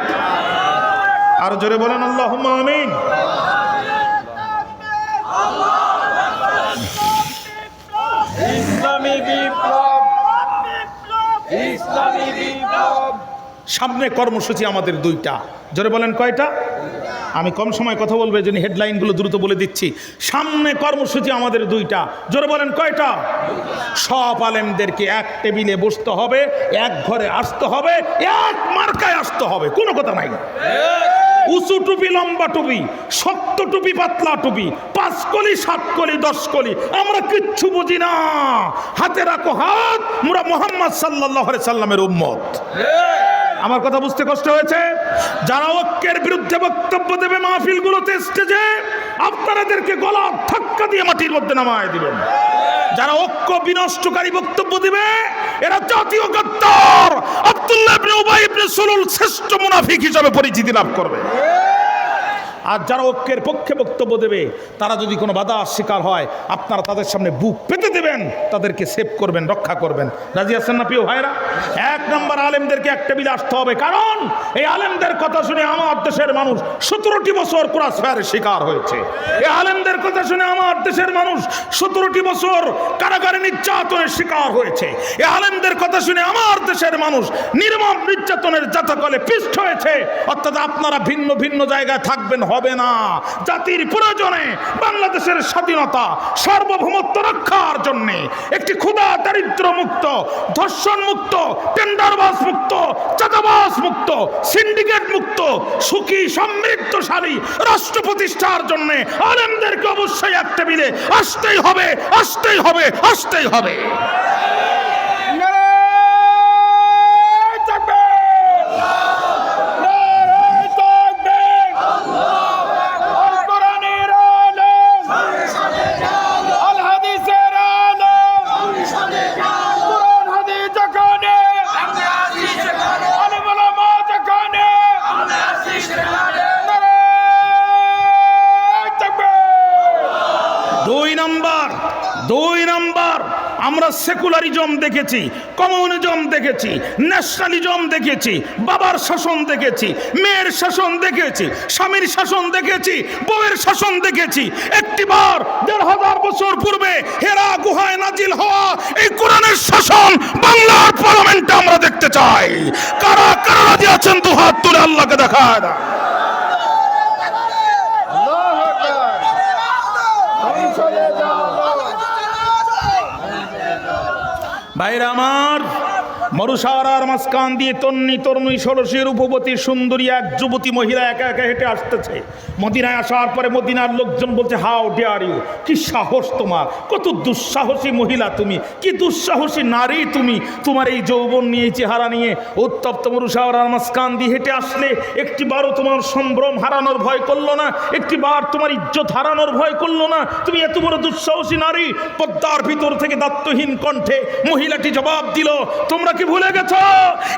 আর জোরে বলেন আল্লাহুম্মা আমিন। সামনে কর্মসূচি আমাদের দুইটা। জোরে বলেন কয়টা? আমি কম সময় কথা বলবো, এই জন্য হেডলাইনগুলো দ্রুত বলে দিচ্ছি। সামনে কর্মসূচি আমাদের দুইটা। জোরে বলেন কয়টা? সব আলেমদেরকে এক টেবিলে বসতে হবে, এক ঘরে আসতে হবে, এক মার্কায় আসতে হবে, কোনো কথা নাই। উঁচু টুপি, লম্বা টুপি, শক্ত টুপি, পাতলা টুপি, 5 কলি 7 কলি 10 কলি, আমরা কিচ্ছু বুঝি না। হাতে রাখো হাত, আমরা মুহাম্মদ সাল্লাল্লাহু আলাইহি সাল্লামের উম্মত। আমার কথা বুঝতে কষ্ট হয়েছে? যারা ঐক্যের বিরুদ্ধে বক্তব্য দেবে মাহফিলগুলোতে, স্টেজে, আপনাদেরকে গলা ধাক্কা দিয়ে মাটির মধ্যে নামায় দিবেন। যারা ঐক্য বিনষ্টকারী বক্তব্য দিবে, এরা জাতীয় গাদ্দার, আব্দুল্লাহ ইবনে উবাই ইবনে সুলুল শ্রেষ্ঠ মুনাফিক হিসেবে পরিচিতি লাভ করবে। আর যারা ঐক্যের পক্ষে বক্তব্য দেবে, তারা যদি কোনো বাধার শিকার হয়, আপনারা তাদের সামনে বুক পেতে দেবেন, তাদেরকে সেভ করবেন, রক্ষা করবেন। রাজি আছেন না প্রিয় ভাইরা? 1 নম্বর, আলেমদেরকে এক টেবিলে আসতে হবে। কারণ এই আলেমদের কথা শুনে আমার দেশের মানুষ 17টি বছর ক্রস ফায়ারের শিকার হয়েছে। এই আলেমদের কথা শুনে আমার দেশের মানুষ 17টি বছর কারাগারে নির্যাতনের শিকার হয়েছে। এই আলেমদের কথা শুনে আমার দেশের মানুষ নির্মম নির্যাতনের জাতকলে পিষ্ট হয়েছে। অর্থাৎ আপনারা ভিন্ন ভিন্ন জায়গায় থাকবেন হবে না। জাতির প্রয়োজনে, বাংলাদেশের স্বাধীনতা সার্বভৌমত্ব রক্ষার জন্য একটি ক্ষুধা দারিদ্র মুক্ত, ধর্ষণ মুক্ত, টেন্ডারবাজ মুক্ত, চাঁদাবাজ মুক্ত, সিন্ডিকেট মুক্ত, সুখী সমৃদ্ধশালী রাষ্ট্র প্রতিষ্ঠার জন্য আলেমদেরকে অবশ্যই এক টেবিলে আসতেই হবে, আসতেই হবে, আসতেই হবে। দুই নাম্বার, আমরা সেকুলারিজম দেখেছি, কমিউনিজম দেখেছি, ন্যাশনালিজম দেখেছি, বাবার শাসন দেখেছি, মেয়ের শাসন দেখেছি, স্বামীর শাসন দেখেছি, বউয়ের শাসন দেখেছি। একটিবার 1500 বছর পূর্বে হেরা গুহায় নাজিল হওয়া এই কোরআনের শাসন বাংলার পার্লামেন্টে আমরা দেখতে চাই। কারা কারা রাজি আছেন দুহাত তুলে আল্লাহকে দেখায় না। ভাইরা আমার, মরুসাওয়ারার মাঝখান দিয়ে তন্নি তরুণী ষোড়শী রূপবতী সুন্দরী এক যুবতী মহিলা একা একা হেঁটে আসতেছে। মদিনায় আসার পরে মদিনার লোকজন বলছে, হাউ ডেয়ার ইউ, কি সাহস তোমার, কত দুঃসাহসী মহিলা তুমি, কি দুঃসাহসী নারী তুমি, তোমার এই যৌবন নিয়ে, চেহারা নিয়ে উত্তপ্ত মরুসাওয়ারার মাঝখান দিয়ে হেঁটে আসলে একটিবারও তোমার সম্ভ্রম হারানোর ভয় করলো না, একটিবার তোমার ইজ্জত হারানোর ভয় করলো না, তুমি এত বড় দুঃসাহসী নারী। পদ্মার ভিতর থেকে দাত্তহীন কণ্ঠে মহিলাটি জবাব দিল, তোমরা কি ভুলে গেছো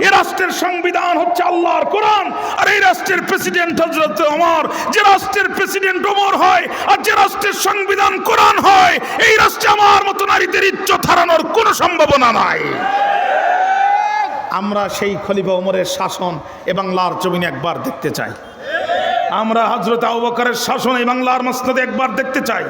এ রাষ্ট্রের সংবিধান হচ্ছে আল্লাহর কোরআন, আর এই রাষ্ট্রের প্রেসিডেন্ট হযরত ওমর। যে রাষ্ট্রের প্রেসিডেন্ট ওমর হয় আর যে রাষ্ট্রের সংবিধান কোরআন হয়, এই রাষ্ট্রে আমার মতো নারীদের ইজ্জত হারানোর কোনো সম্ভাবনা নাই। আমরা সেই খলিফা ওমরের শাসন এ বাংলার জমিনে একবার দেখতে চাই। আমরা হযরত আবু বকরের শাসন এই বাংলার মসনদে একবার দেখতে চাই।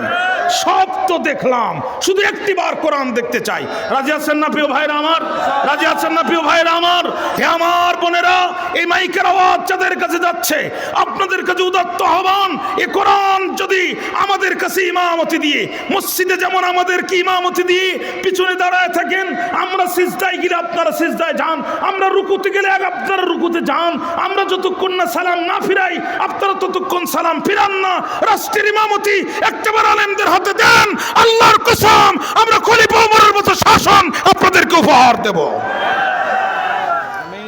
সব তো দেখলাম, শুধু একটিবার কোরআন দেখতে চাই। রাজি আছেন না প্রিয় ভাইরা আমার? রাজি আছেন না প্রিয় ভাইরা আমার? হে আমার বোনেরা, এই মাইকের আওয়াজ যাদের কাছে যাচ্ছে, আপনাদের কাছে উদাত্ত আহ্বান, এ কোরআন যদি আমাদের কাছে ইমামতি দিয়ে, মসজিদে যেমন আমাদেরকে ইমামতি দিয়ে পিছনে দাঁড়ায় থাকেন, আমরা সিজদায় গেলে আপনারা সিজদায় যান, আমরা রুকুতে গেলে আপনারা রুকুতে যান, আমরা যতক্ষণ না সালাম না ফিরাই আপনারা ততক্ষণ সালাম ফিরান না। রাষ্ট্রের ইমামতি একটাবার আলেমদের হাতে দেন, আল্লাহর কসম আমরা খলিফা ওমরের মতো শাসন আপনাদেরকে উপহার দেব।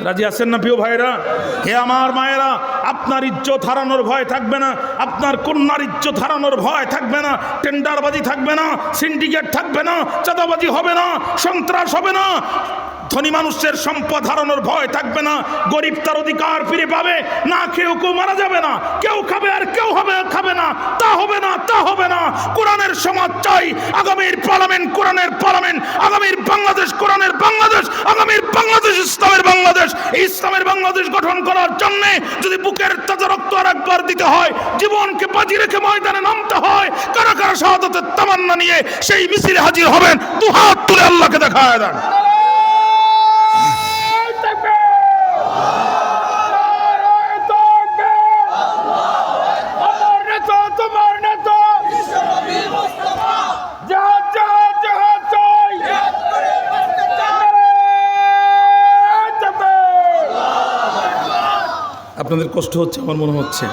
রাজি আছেন না প্রিয় ভাইরা? হে আমার মায়েরা, আপনার ইজ্জত হারানোর ভয় থাকবে না, আপনার কন্যার ইজ্জত হারানোর ভয় থাকবে না, টেন্ডারবাজি থাকবে না, সিন্ডিকেট থাকবে না, চাঁদাবাজি হবে না, সন্ত্রাস হবে না, ধনী মানুষের সম্পদ হারানোর ভয় থাকবে না, গরিব তার অধিকার ফিরে পাবে, না খেয়েও কেউ মারা যাবে না, কেউ খাবে আর কেউ খাবে না, তা হবে না, তা হবে না। কোরআনের সমাজ চাই, আগামীর পার্লামেন্ট কোরআনের পার্লামেন্ট, আগামীর বাংলাদেশ কোরআনের বাংলাদেশ, আগামীর বাংলাদেশ ইসলামের বাংলাদেশ। এই ইসলামের বাংলাদেশ গঠন করার জন্য যদি বুকের তাজা রক্ত আর একবার দিতে হয়, জীবনকে বাজি রেখে ময়দানে নামতে হয়, কারা কারা শাহাদাতের তামান্না নিয়ে সেই মিছিলে হাজির হবেন, দুহাত তুলে আল্লাহকে দেখায় দেন। আপনাদের কষ্ট হচ্ছে, আমার মনে হচ্ছে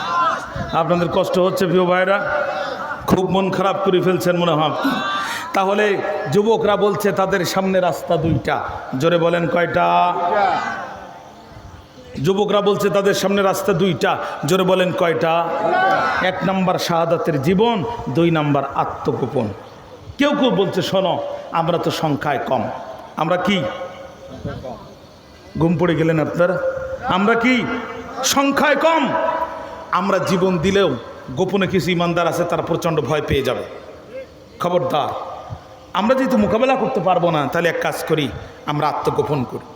আপনাদের কষ্ট হচ্ছে প্রিয় ভাইরা, খুব মন খারাপ করে ফেলছেন মনে হয় আপনি। তাহলে যুবকরা বলছে তাদের সামনে রাস্তা দুইটা, জোরে বলেন কয়টা? যুবকরা বলছে তাদের সামনে রাস্তা দুইটা, জোরে বলেন কয়টা? 1 নাম্বার শাহাদাতের জীবন, 2 নাম্বার আত্মগোপন। কেউ কেউ বলছে শোনো, আমরা তো সংখ্যায় কম। আমরা কি? ঘুম পড়ে গেলেন আপনারা? আমরা কি সংখ্যায় কম? আমরা জীবন দিলেও গোপনে কিছু ইমানদার আছে, তারা প্রচণ্ড ভয় পেয়ে যাবে। খবরদার, আমরা যেহেতু মোকাবেলা করতে পারবো না, তাহলে এক কাজ করি, আমরা আত্মগোপন করি।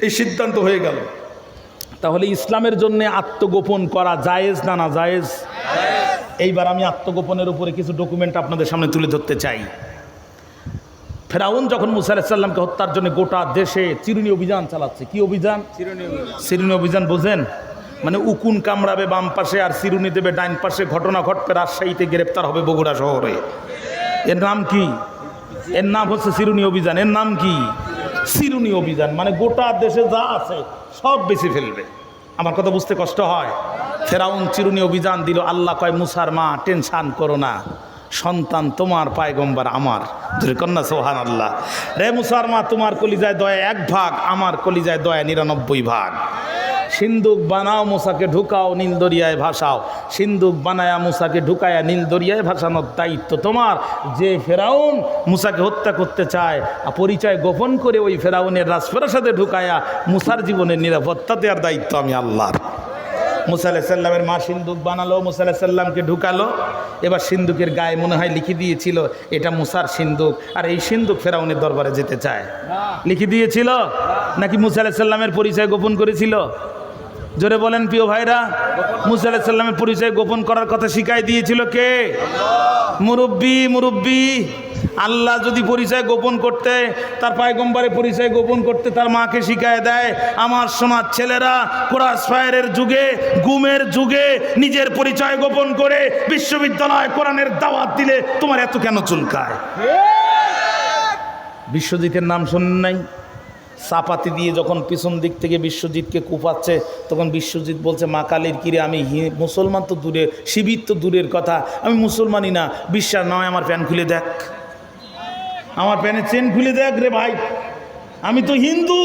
এই সিদ্ধান্ত হয়ে গেল। তাহলে ইসলামের জন্য আত্মগোপন করা জায়েজ না না জায়েজ? এইবার আমি আত্মগোপনের উপরে কিছু ডকুমেন্ট আপনাদের সামনে তুলে ধরতে চাই। ফেরাউন যখন মুসা আলাইহিস সালামকে হত্যার জন্য গোটা দেশে চিরুনি অভিযান চালাচ্ছে। কি অভিযান? চিরুনি অভিযান। বোঝেন? মানে উকুন কামড়াবে বাম পাশে আর চিরুনি দেবে ডাইন পাশে। ঘটনা ঘটবে রাজশাহীতে, গ্রেপ্তার হবে বগুড়া শহরে। এর নাম কি? এর নাম হচ্ছে চিরুনি অভিযান। এর নাম কি? চিরুনি অভিযান। মানে গোটা দেশে যা আছে সব বেশি ফেলবে। আমার কথা বুঝতে কষ্ট হয়? ফেরাউন চিরুনি অভিযান দিল। আল্লাহ কয়, মুসার মা টেনশন করো না, সন্তান তোমার, পায়গম্বর আমার। কন্যা সুবহানাল্লাহ। রে মুসার মা, তোমার কলিজায় দয়া 1 ভাগ, আমার কলিজায় দয়া 99 ভাগ। সিন্দুক বানাও, মুসাকে ঢুকাও, নীল দরিয়ায় ভাসাও। সিন্দুক বানায়া মুসাকে ঢুকায়া নীল দরিয়ায় ভাসানোর দায়িত্ব তোমার। যে ফেরাউন মুসাকে হত্যা করতে চায়, পরিচয় গোপন করে ওই ফেরাউনের রাজপ্রাসাদে ঢুকায়া মুসার জীবনের নিরাপত্তা দেওয়ার দায়িত্ব আমি আল্লাহর। মুসা আলাইহিস সালামের মা সিন্দুক বানালো, মুসা আলাইহিস সালামকে ঢুকালো। এবার সিন্দুকের গায়ে মনে হয় লিখে দিয়েছিল এটা মুসার সিন্দুক, আর এই সিন্দুক ফেরাউনের দরবারে যেতে চায়। লিখে দিয়েছিল নাকি মুসা আলাইহিস সালামের পরিচয় গোপন করেছিল? জোরে বলেন প্রিয় ভাইরা। মুসা আলাইহিস সালামের পরিচয় গোপন করার কথা শিখাই দিয়েছিল কে? মুরব্বি। আল্লাহ যদি পরিচয় গোপন করতে, তার পয়গম্বরের পরিচয় গোপন করতে তার মাকে শিখায় দেয়, আমার সোনার ছেলেরা ক্রস ফায়ারের যুগে, গুমের যুগে নিজের পরিচয় গোপন করে বিশ্ববিদ্যালয় কোরআনের দাওয়াত দিলে তোমার এত কেন চুলকায়? বিশ্বজিতের নাম শোনেন নাই? চাপাতি দিয়ে যখন পিছন দিক থেকে বিশ্বজিৎকে কুপাচ্ছে, তখন বিশ্বজিৎ বলছে, মা কালীর কিরে, আমি মুসলমান তো দূরে, শিবির তো দূরের কথা, আমি মুসলমানই না। বিশ্বাস নয় আমার প্যান খুলে দেখ, আমার প্যানের চেন খুলে দেখ রে ভাই, আমি তো হিন্দু,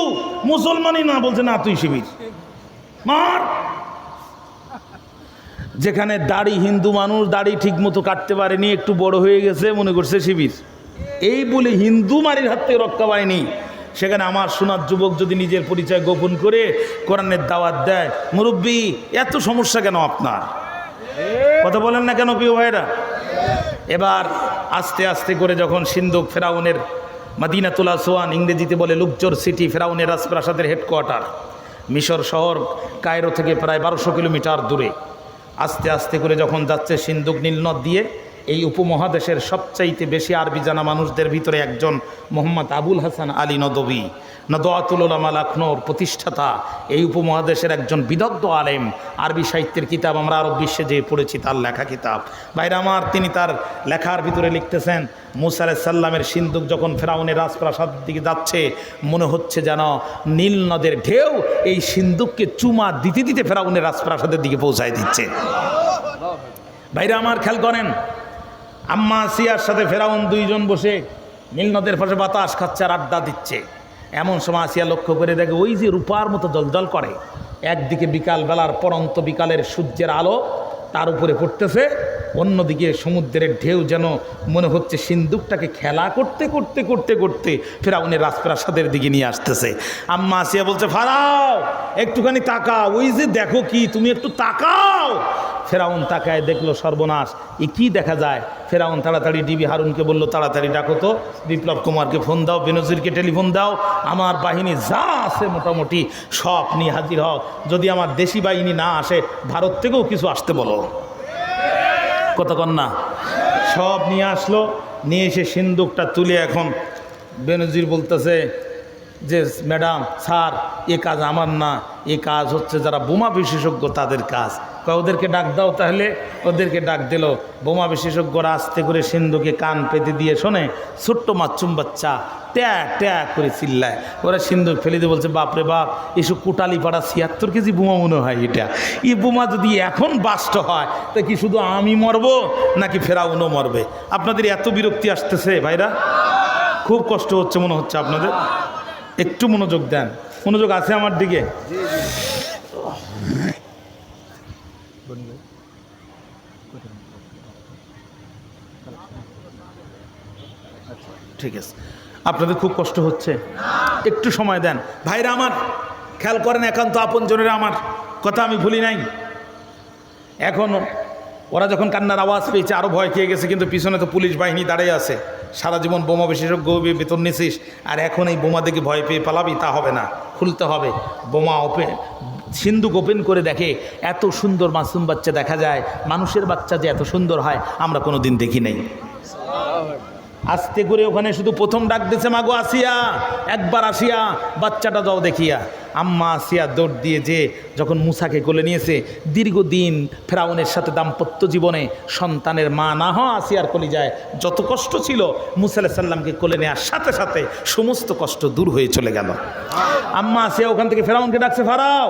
মুসলমানই না। বলছে, না তুই শিবির, মার। যেখানে দাড়ি, হিন্দু মানুষ দাড়ি ঠিক মতো কাটতে পারেনি, একটু বড় হয়ে গেছে, মনে করছে শিবির। এই বলে হিন্দু মারির হাত থেকে রক্ষা পায়নি। সেখানে আমার সোনার যুবক যদি নিজের পরিচয় গোপন করে কোরআনের দাওয়াত দেয়, মুরব্বী এত সমস্যা কেন আপনার? কথা বলেন না কেন প্রিয় ভাইরা? এবার আস্তে আস্তে করে যখন সিন্দুক ফেরাউনের মাদিনাতুল আসওয়ান, ইংরেজিতে বলে লুকচর সিটি, ফেরাউনের রাজপ্রাসাদের হেডকোয়ার্টার, মিশর শহর কায়রো থেকে প্রায় 1200 কিলোমিটার দূরে, আস্তে আস্তে করে যখন যাচ্ছে সিন্দুক নীলনদ দিয়ে, এই উপমহাদেশের সবচাইতে বেশি আরবি জানা মানুষদের ভিতরে একজন মোহাম্মদ আবুল হাসান আলী নদভী, নদওয়াতুল উলামা লখনৌর প্রতিষ্ঠাতা, এই উপমহাদেশের একজন বিদগ্ধ আলেম। আরবি সাহিত্যের কিতাব আমরা আরব বিশ্বে যে পড়েছি তার লেখা কিতাব। বাইরে আমার, তিনি তার লেখার ভিতরে লিখতেছেন, মুসা আলাইহিস সালামের সিন্দুক যখন ফেরাউনের রাজপ্রাসাদের দিকে যাচ্ছে, মনে হচ্ছে যেন নীল নদের ঢেউ এই সিন্দুককে চুমা দিতে দিতে ফেরাউনের রাজপ্রাসাদের দিকে পৌঁছায় দিচ্ছে। বাইরে আমার, খেয়াল করেন, আম্মা আসিয়ার সাথে ফেরাউন দুইজন বসে নীল নদের পাশে বাতাস খাচ্ছে আর আড্ডা দিচ্ছে। এমন সময় আসিয়া লক্ষ্য করে দেখে ওই যে রূপার মতো জলজল করে, একদিকে বিকালবেলার পরন্ত বিকালের সূর্যের আলো তার উপরে পড়তেছে, অন্যদিকে সমুদ্রের ঢেউ যেন মনে হচ্ছে সিন্দুকটাকে খেলা করতে করতে করতে করতে ফেরাউনের রাজপ্রাসাদের দিকে নিয়ে আসতেছে। আম্মা আসিয়া বলছে, ফারাও একটুখানি তাকাও, ওই যে দেখো কি, তুমি একটু তাকাও। ফেরাউন তাকায়, দেখলো সর্বনাশ, এ কি দেখা যায়? ফেরাউন তাড়াতাড়ি ডিবি হারুনকে বলল, তাড়াতাড়ি ডাকো তো, বিপ্লব কুমারকে ফোন দাও, বেনজিরকে টেলিফোন দাও, আমার বাহিনী যা আছে মোটামুটি সব নিয়ে হাজির হও। যদি আমার দেশি বাহিনী না আসে, ভারত থেকেও কিছু আসতে বলো। কতক্ষণ না সব নিয়ে আসলো। নিয়ে এসে সিন্দুকটা তুলে এখন বেনজির বলতেছে, যে ম্যাডাম স্যার এ কাজ আমার না, এ কাজ হচ্ছে যারা বোমা বিশেষজ্ঞ তাদের কাজ। ওদেরকে ডাক দাও। তাহলে ওদেরকে ডাক দিল। বোমা বিশেষজ্ঞরা আস্তে করে সিন্ধুকে কান পেতে দিয়ে শোনে, ছোট্ট মাচ্চুম বাচ্চা ট্যা ট্যা করে চিল্লায়। ওরা সিন্ধুক ফেলে দিয়ে বলছে, বাপরে বাপ, এসব কোটালি পাড়া 76 কেজি বোমা মনে হয় এটা। এই বোমা যদি এখন বাস্ট হয় তা কি শুধু আমি মরবো নাকি ফেরাউনও মরবে? আপনাদের এত বিরক্তি আসতেছে ভাইরা, খুব কষ্ট হচ্ছে মনে হচ্ছে আপনাদের। একটু মনোযোগ দেন। মনোযোগ আছে আমার দিকে? ঠিক আছে, আপনাদের খুব কষ্ট হচ্ছে, একটু সময় দেন ভাইরা আমার। খেয়াল করেন, একান্ত আপনজনেরা আমার কথা আমি ভুলি নাই। এখনও ওরা যখন কান্নার আওয়াজ পেয়েছে আরও ভয় খেয়ে গেছে, কিন্তু পিছনে তো পুলিশ বাহিনী দাঁড়িয়ে আছে। সারা জীবন বোমা বিশেষজ্ঞ বেতন নিছিস, আর এখন এই বোমা দেখে ভয় পেয়ে পালাবি? তা হবে না, খুলতে হবে। বোমা সিন্ধুক ওপেন করে দেখে এত সুন্দর মাসুম বাচ্চা দেখা যায়। মানুষের বাচ্চা যে এত সুন্দর হয় আমরা কোনো দিন দেখি নাই। আস্তে করে ওখানে শুধু প্রথম ডাক দিয়েছে, মাগো আসিয়া, একবার আসিয়া বাচ্চাটা দাও দেখিয়া। আম্মা আসিয়া দৌড় দিয়ে যে যখন মুসাকে কোলে নিয়েছে, দীর্ঘদিন ফেরাউনের সাথে দাম্পত্য জীবনে সন্তানের মা না হওয়া আসিয়ার কলিজায় যত কষ্ট ছিল, মুসা আলাইহিস সালামকে কোলে নেওয়ার সাথে সাথে সমস্ত কষ্ট দূর হয়ে চলে গেল। আম্মা আসিয়া ওখান থেকে ফেরাউনকে ডাকছে, ফারাও।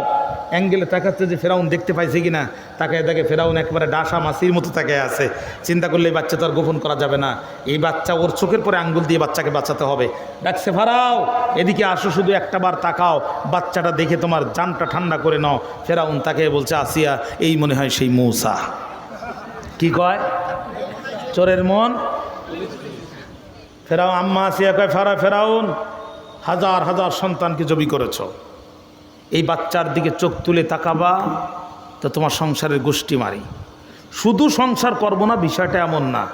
অ্যাঙ্গেলে তাকাচ্ছে যে ফেরাউন দেখতে পাইছে কিনা। তাকায় দেখে ফেরাউন একবারে ডাসা মাছির মতো তাকায় আছে। চিন্তা করলে এই বাচ্চা তো আর গোপন করা যাবে না, এই বাচ্চা ওর চোখের পরে আঙ্গুল দিয়ে বাচ্চাকে বাঁচাতে হবে। ডাকছে, ফারাও এদিকে আসো, শুধু একটা বার তাকাও, বাচ্চাটা দেখে তোমার জানটা ঠান্ডা করে নাও। ফেরাউন তাকে বলছে, আসিয়া এই মনে হয় সেই মূসা। কি কয়? চোরের মন। ফেরাউন আম্মা আসিয়া কয়, ফেরাউন হাজার হাজার সন্তানকে জবি করেছ, এই বাচ্চার দিকে চোখ তুলে তাকাবা তো তোমার সংসারের গোষ্ঠী মারি। শুধু সংসার করবো না বিষয়টা এমন না।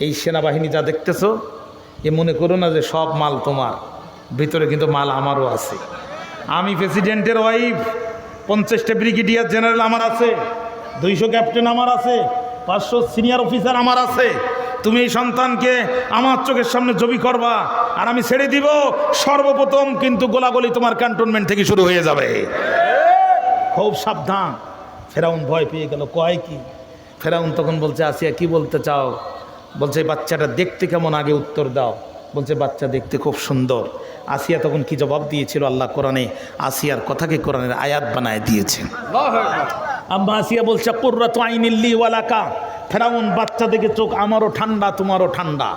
এই সেনাবাহিনী যা দেখতেছো, এ মনে করো না যে সব মাল তোমার, ভিতরে কিন্তু মাল আমারও আছে। আমি প্রেসিডেন্টের ওয়াইফ, 50টা ব্রিগেডিয়ার জেনারেল আমার আছে, 200 ক্যাপ্টেন আমার আছে, 500 সিনিয়র অফিসার আমার আছে। তুমি এই সন্তানকে আমার চোখের সামনে জবি করবা, আর আমি ছেড়ে দিব। সর্বপ্রথম কিন্তু গোলাগুলি তোমার ক্যান্টনমেন্ট থেকে শুরু হয়ে যাবে। খুব সাবধান। ফেরাউন ভয় পেয়ে গেল, কয় কি? ফেরাউন তখন বলছে, আসিয়া কি বলতে চাও? বলছে, বাচ্চাটা দেখতে কেমন আগে উত্তর দাও। বলছে, বাচ্চা দেখতে খুব সুন্দর। আসিয়া তখন কি জবাব দিয়েছিল? আল্লাহ কোরআনে আসিয়ার কথাকে কোরআনের আয়াত বানায় দিয়েছে। আম্মা আসিয়া বলছে, কুররাতু আইনিল লি ওয়া লাকা। ফেরাউন বাচ্চা দেখে চোখ আমারও ঠান্ডা তোমারও ঠান্ডা।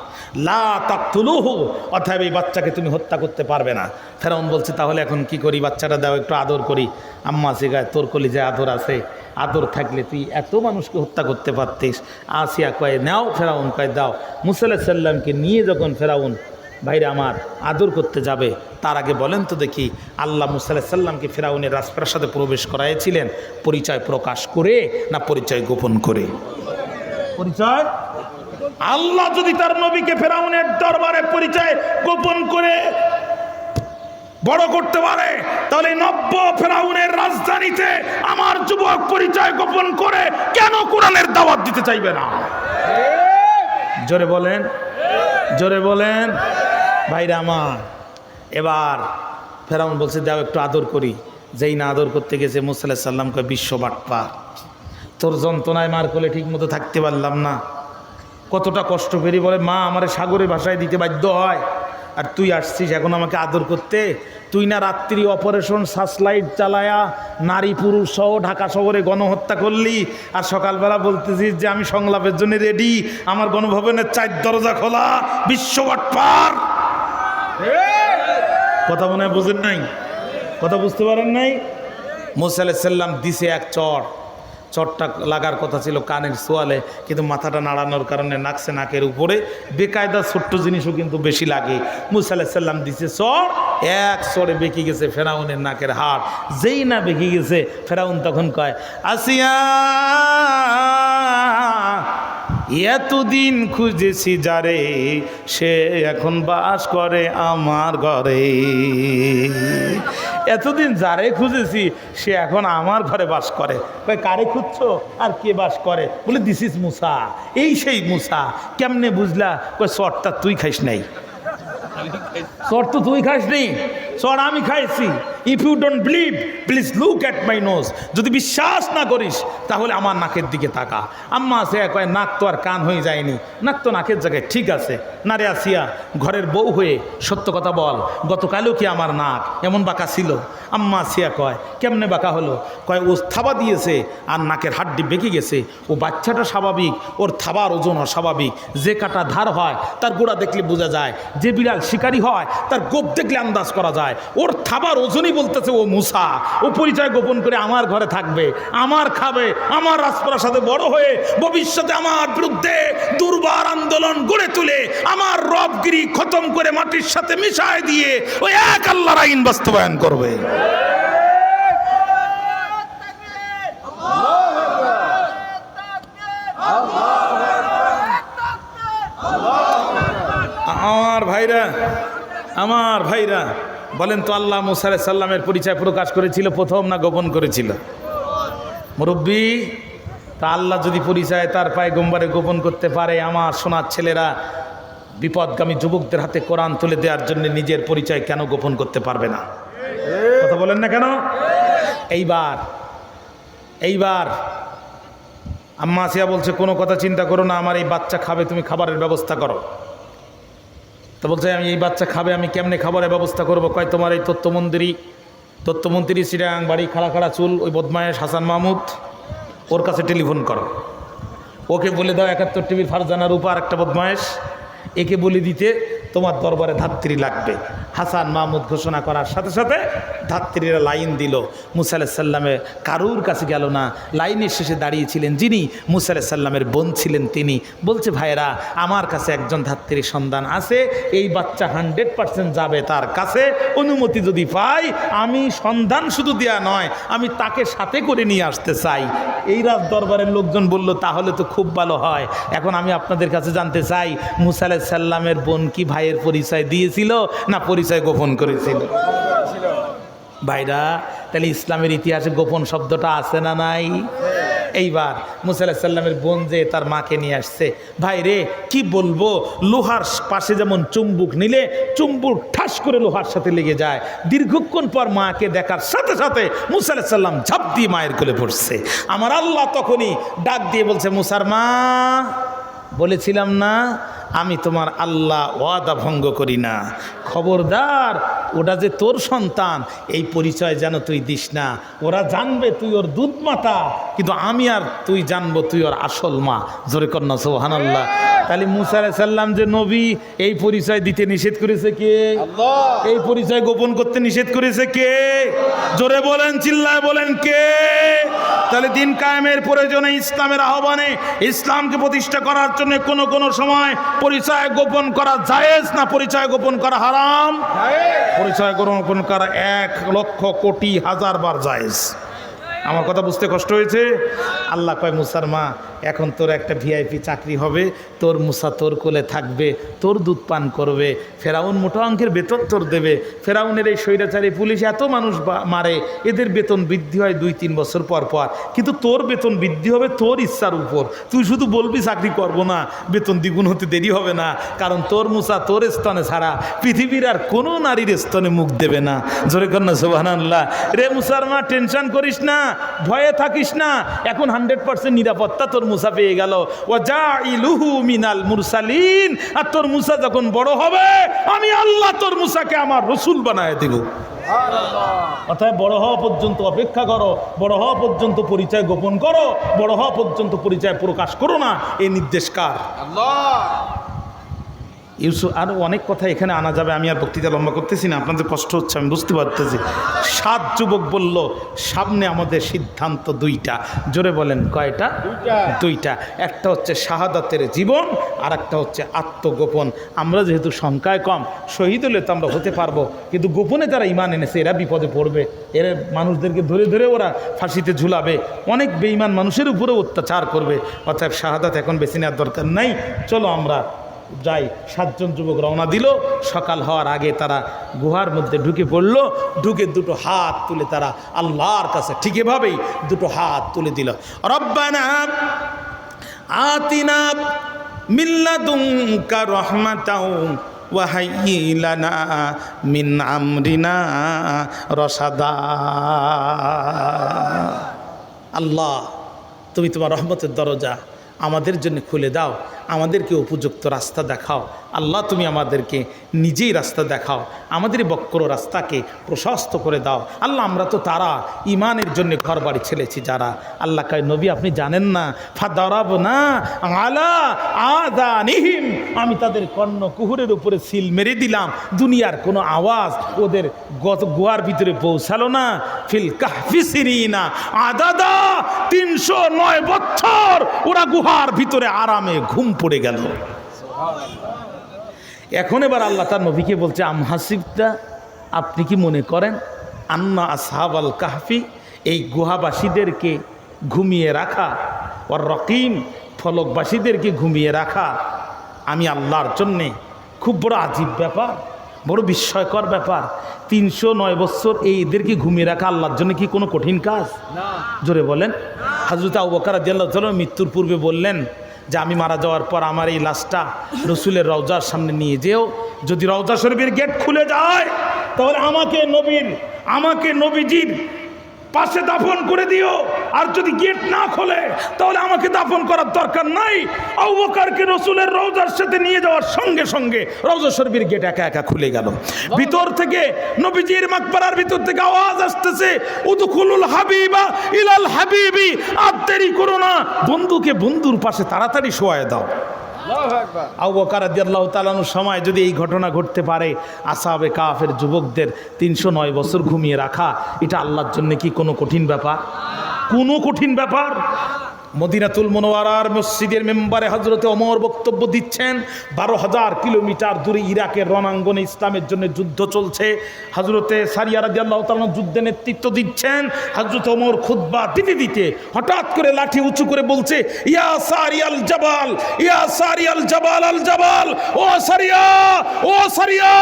লা তাকতুলুহু, অতএব এই বাচ্চাকে তুমি হত্যা করতে পারবে না। ফেরাউন বলছে, তাহলে এখন কি করি? বাচ্চাটা দাও, একটু আদর করি। আম্মা আসিয়া, তোর কলিজায় আদর আছে, আদর থাকলে তুই এত মানুষকে হত্যা করতে পারতিস। আসিয়া কয়, নাও। ফেরাউন কয়, দাও। মুসা আলাইহিস সালামকে নিয়ে যখন ফেরাউন ভাইরা আমার আদর করতে যাবে, তার আগে বলেন তো দেখি, আল্লাহ মুসা আলাইহিস সালামকে ফেরাউনের রাজপ্রাসাদে প্রবেশ করাইছিলেন পরিচয় প্রকাশ করে না পরিচয় গোপন করে? পরিচয়। আল্লাহ যদি তার নবীকে ফেরাউনের দরবারে পরিচয় গোপন করে বড় করতে পারে, তাহলে নব্য ফেরাউনের রাজধানীতে আমার যুবক পরিচয় গোপন করে কেন কোরআনের দাওয়াত দিতে চাইবে না? জোরে বলেন, জোরে বলেন ভাইরা আমার। এবার ফেরাউন বলছে, দাও একটু আদর করি। যেই না আদর করতে গেছে, মুসা আলাইহিস সালাম কয়, বিশ্ব বাটপা, তোর যন্ত্রণায় মার কোলে ঠিক মতো থাকতে পারলাম না, কতটা কষ্ট পেরি। বলে, মা আমারে সাগরের ভাষায় দিতে বাধ্য হয়, আর তুই আসছিস এখন আমাকে আদর করতে। তুই না রাত্রি অপারেশন সার্চলাইট চালায়া নারী পুরুষ সহ ঢাকা শহরে গণহত্যা করলি, আর সকালবেলা বলতেছিস যে আমি সংলাপের জন্য রেডি, আমার গণভবনের 4 দরজা খোলা। বিশ্ববাটপার কথা মনে হয় বুঝেন নাই, কথা বুঝতে পারেন নাই। মুসা আলাইহিস সালাম দিছে এক চট। চটটা লাগার কথা ছিল কানের সোয়ালে, কিন্তু মাথাটা নাড়ানোর কারণে নাকছে নাকের উপরে। বেকায়দা ছোট্ট জিনিসও কিন্তু বেশি লাগে। মুসা আলাইহিস সালাম দিছে চড়, এক চড়ে বেঁকে গেছে ফেরাউনের নাকের হাড়। যেই না বেঁকে গেছে, ফেরাউন তখন কয়, আসিয়া এতদিন খুঁজেছি যারে, সে এখন বাস করে আমার ঘরে। এতদিন যারে খুঁজেছি সে এখন আমার ঘরে বাস করে। কয়, কারে খুঁজছো আর কে বাস করে? বলে, দিস ইজ মুসা, এই সেই মুসা। কেমনে বুঝলা? কয়, চটটা তুই খাইস নাই। চট তো তুই খাস নি, চড় আমি খাইছি। If you don't believe please look at my nose, যদি বিশ্বাস না করিস তাহলে আমার নাকের দিকে তাকা। আম্মা আসিয়া কয় নাক তো আর কান হয়ে যায়নি, নাক তো নাকের জায়গায় ঠিক আছে। না রে আসিয়া, ঘরের বউ হয়ে সত্য কথা বল, গতকালও কি আমার নাক এমন বাঁকা ছিল? আম্মা আসিয়া কয় কেমনে বাঁকা হলো? কয় ও থাবা দিয়েছে আর নাকের হাড্ডি বেঁকে গেছে। ও বাচ্চাটা স্বাভাবিক, ওর থাবার ওজন অস্বাভাবিক। যে কাটা ধার হয় তার গোড়া দেখলে বোঝা যায়, যে বিড়াল শিকারী হয় তার গোপ দেখলে আন্দাজ করা যায়। ওর থাবার ওজনই বলতেছে ও মুসা। ও পরিচয় গোপন করে আমার ঘরে থাকবে, আমার খাবে, আমার রাজপ্রাসাদে বড় হয়ে ভবিষ্যতে আমার বিরুদ্ধে দুর্বার আন্দোলন গড়ে তুলে আমার রবগিরি খতম করে মাটির সাথে মিশায় দিয়ে ওই এক আল্লাহর আইন বাস্তবায়ন করবে। আমার ভাইরা বলেন তো, আল্লাহ মুসা আলাইহিস সালামের পরিচয় প্রকাশ করেছিল প্রথম না গোপন করেছিল? মুরব্বী, তা আল্লাহ যদি পরিচয় তার পয়গম্বরে গোপন করতে পারে, আমার সোনার ছেলেরা বিপদগামী যুবকদের হাতে কোরআন তুলে দেওয়ার জন্য নিজের পরিচয় কেন গোপন করতে পারবে না? কথা বলেন না কেন? এইবার আম্মা আসিয়া বলছে কোনো কথা চিন্তা করো না, আমার এই বাচ্চা খাবে, তুমি খাবারের ব্যবস্থা করো। তো বলছে আমি এই বাচ্চা খাবে, আমি কেমনে খাবারের ব্যবস্থা করবো? কয় তোমার এই তথ্যমন্ত্রী সিরাং বাড়ি, খাড়া খাড়া চুল, ওই বদমায়েশ হাসান মাহমুদ, ওর কাছে টেলিফোন করো। ওকে বলে দাও 71 টিভির ফারজানার উপর একটা বদমায়েশ, একে বলে দিতে তোমার দরবারে ধাত্রী লাগবে। হাসান মাহমুদ ঘোষণা করার সাথে সাথে ধাত্রীরা লাইন দিল। মুসা আলাইহিস সাল্লামের কারুর কাছে গেল না, লাইনের শেষে দাঁড়িয়েছিলেন যিনি, মুসা আলাইহিস সাল্লামের বোন ছিলেন তিনি। বলছে ভাইরা, আমার কাছে একজন ধাত্রীর সন্ধান আছে, এই বাচ্চা 100% যাবে তার কাছে, অনুমতি যদি পাই আমি সন্ধান শুধু দেয়া নয়, আমি তাকে সাথে করে নিয়ে আসতে চাই। এই রাজ দরবারের লোকজন বলল তাহলে তো খুব ভালো হয়। এখন আমি আপনাদের কাছে জানতে চাই, মুসা আলাইহিস সাল্লামের বোন কি ভাইয়ের পরিচয় দিয়েছিল না পরিচয় গোপন করেছিল? ভাইরা, তাহলে ইসলামের ইতিহাসে গোপন শব্দটা আছে না নাই? এইবার মুসা আলাইহিস সাল্লামের বোন যে তার মাকে নিয়ে আসছে। ভাই রে, কি বলবো, লোহার পাশে যেমন চুম্বুক নিলে চুম্বুক ঠাস করে লোহার সাথে লেগে যায়, দীর্ঘক্ষণ পর মাকে দেখার সাথে সাথে মুসা আলাইহিস সাল্লাম ঝাঁপ দিয়ে মায়ের কোলে পড়ছে। আমার আল্লাহ তখনই ডাক দিয়ে বলছে, মুসার মা, বলেছিলাম না আমি তোমার আল্লাহ ওয়াদা ভঙ্গ করি না, খবরদার ওটা যে তোর সন্তান এই পরিচয় যেন তুই দিস না। ওরা জানবে তুই ওর দুধ মাতা, কিন্তু আমি আর তুই জানবো তুই ওর আসল মা। জোরে কর না সুবহানাল্লাহ। তাহলে মুসা আলাইহিস সালাম যে নবী, এই পরিচয় দিতে নিষেধ করেছে কে? আল্লাহ। এই পরিচয় গোপন করতে নিষেধ করেছে কে? জোরে বলেন, চিল্লায় বলেন কে? তাহলে দিন কায়েমের প্রয়োজনে, ইসলামের আহ্বানে, ইসলামকে প্রতিষ্ঠা করার জন্য কোন সময় পরিচয় গোপন করা জায়েজ না পরিচয় গোপন করা হারাম? পরিচয় গোপন করা 1,00,000,000,000 বার জায়েজ। আমার কথা বুঝতে কষ্ট হয়েছে? আল্লাহ কয়, মুসার মা, এখন তোর একটা ভিআইপি চাকরি হবে, তোর মুসা তোর কোলে থাকবে, তোর দুধ পান করবে। ফেরাউন মোটা অঙ্কের বেতন তোর দেবে। ফেরাউনের এই স্বৈরাচারী পুলিশ এত মানুষ মারে, এদের বেতন বৃদ্ধি হয় 2-3 বছর পর পর, কিন্তু তোর বেতন বৃদ্ধি হবে তোর ইচ্ছার উপর। তুই শুধু বলবি চাকরি করব না, বেতন দ্বিগুণ হতে দেরি হবে না, কারণ তোর মুসা তোর স্তনে ছাড়া পৃথিবীর আর কোনো নারীর স্তনে মুখ দেবে না। জোরে কর না সুবহানাল্লাহ। রে মুসার মা, টেনশন করিস না, ভয়ে থাকিস না, এখন 100% নিরাপত্তা তোর মুসা পেয়ে গেল। ওয়াজাইলুহু মিনাল মুরসালিন, আর তোর মুসা যখন বড় হবে আমি আল্লাহ তোর মুসাকে আমার রাসূল বানায় দেব। অর্থাৎ বড় হওয়া পর্যন্ত অপেক্ষা করো, বড় হওয়া পর্যন্ত পরিচয় গোপন করো, বড় হওয়া পর্যন্ত পরিচয় প্রকাশ করো না, এই নির্দেশ কার? আল্লাহ। ইউসুফ, আরও অনেক কথা এখানে আনা যাবে, আমি আর বক্তৃতা লম্বা করতেছি না, আপনাদের কষ্ট হচ্ছে আমি বুঝতে পারতেছি। 7 যুবক বলল, সামনে আমাদের সিদ্ধান্ত 2টা। জোরে বলেন, কয়টা? 2টা। একটা হচ্ছে শাহাদাতের জীবন, আর একটা হচ্ছে আত্মগোপন। আমরা যেহেতু সংখ্যায় কম, শহীদ হলে তো আমরা হতে পারবো, কিন্তু গোপনে যারা ঈমান এনেছে এরা বিপদে পড়বে। এরা মানুষদেরকে ধরে ধরে ওরা ফাঁসিতে ঝুলাবে, অনেক বেঈমান মানুষের উপরেও অত্যাচার করবে। অর্থাৎ শাহাদাত এখন বেছে নেওয়ার দরকার নাই। চলো আমরা যাই। 7 জন যুবক রওনা দিল। সকাল হওয়ার আগে তারা গুহার মধ্যে ঢুকে পড়ল। ঢুকে 2টো হাত তুলে তারা আল্লাহর কাছে ঠিক এভাবেই 2টো হাত তুলে দিল। রব্বানা আতিনা মিন লাদুনকা রাহমাতাও وهيئ لنا من أمرنا رشدا আল্লাহ তুমি তোমার রহমতের দরজা আমাদের জন্য খুলে দাও, আমাদেরকে উপযুক্ত রাস্তা দেখাও। আল্লাহ তুমি আমাদেরকে নিজেই রাস্তা দেখাও, আমাদের বক্র রাস্তাকে প্রশস্ত করে দাও। আল্লাহ আমরা তো তারা ইমানের জন্য ঘর বাড়ি ছেড়েছি যারা, আল্লাহ কয় নবী আপনি জানেন না, ফাদারাবনা আলা আযানিহিম, আমি তাদের কর্ণ কুহুরের উপরে সিল মেরে দিলাম, দুনিয়ার কোনো আওয়াজ ওদের গুহার ভিতরে পৌঁছালো না। ফিল কাহফি সিরিনা আদাদা, 309 বছর ওরা গুহার ভিতরে আরামে ঘুম পড়ে গেল। এখন এবার আল্লাহ তার নবীকে বলছে আম হাসিবতা, আপনি কি মনে করেন আন্না আসহাবাল কাহফি, এই গুহাবাসীদেরকে ঘুমিয়ে রাখা, ওর রকিম ফলকবাসীদেরকে ঘুমিয়ে রাখা আমি আল্লাহর জন্যে খুব বড় আজীব ব্যাপার, বড় বিস্ময়কর ব্যাপার। 309 বছর এদেরকে ঘুমিয়ে রাখা আল্লাহর জন্য কি কোনো কঠিন কাজ? জোরে বলেন। হযরত আবু বকর রাদিয়াল্লাহু তাআলা মৃত্যুর পূর্বে বললেন যে আমি মারা যাওয়ার পর আমার এই লাশটা রসুলের রওজার সামনে নিয়ে যেও, যদি রওজা শরীফের গেট খুলে যায় তাহলে আমাকে নবীজির পাশে দাফন করে দিও, আর যদি গেট না খোলে তাহলে আমাকে দাফন করার দরকার নাই। আবু বকরকে রসুলের রওজার সাথে নিয়ে যাওয়ার সঙ্গে সঙ্গে রওজা শরীফের গেট একা একা খুলে গেল। ভিতর থেকে নবীজির মাকবারার ভিতর থেকে আওয়াজ আসতেছে উদখুলুল হাবিবা ইলাল হাবিবি, আর দেরি করো না, বন্ধুকে বন্ধুর পাশে তাড়াতাড়ি শোয়ায় দাও। আবু বকর রাদিয়াল্লাহু তাআলার সময় যদি এই ঘটনা ঘটতে পারে, আসহাবে কাফের যুবকদের 309 বছর ঘুমিয়ে রাখা, এটা আল্লাহর জন্য কি কোনো কঠিন ব্যাপার? কোনো কঠিন ব্যাপার? মদিনাতুল মুনাওয়ারার মসজিদের মেম্বারে হযরতে ওমর বক্তব্য দিচ্ছেন। 12,000 কিলোমিটার দূরে ইরাকের রণাঙ্গনে ইসলামের জন্য যুদ্ধ চলছে। হযরতে সারিয়া রাদিয়াল্লাহু তাআলা যুদ্ধে নেতৃত্ব দিচ্ছেন। হযরত ওমর খুতবা দিতে দিতে হঠাৎ করে লাঠি উঁচু করে বলছে ইয়া সারিয়াল জাবাল, ইয়া সারিয়াল জাবাল আল জাবাল, ও সারিয়া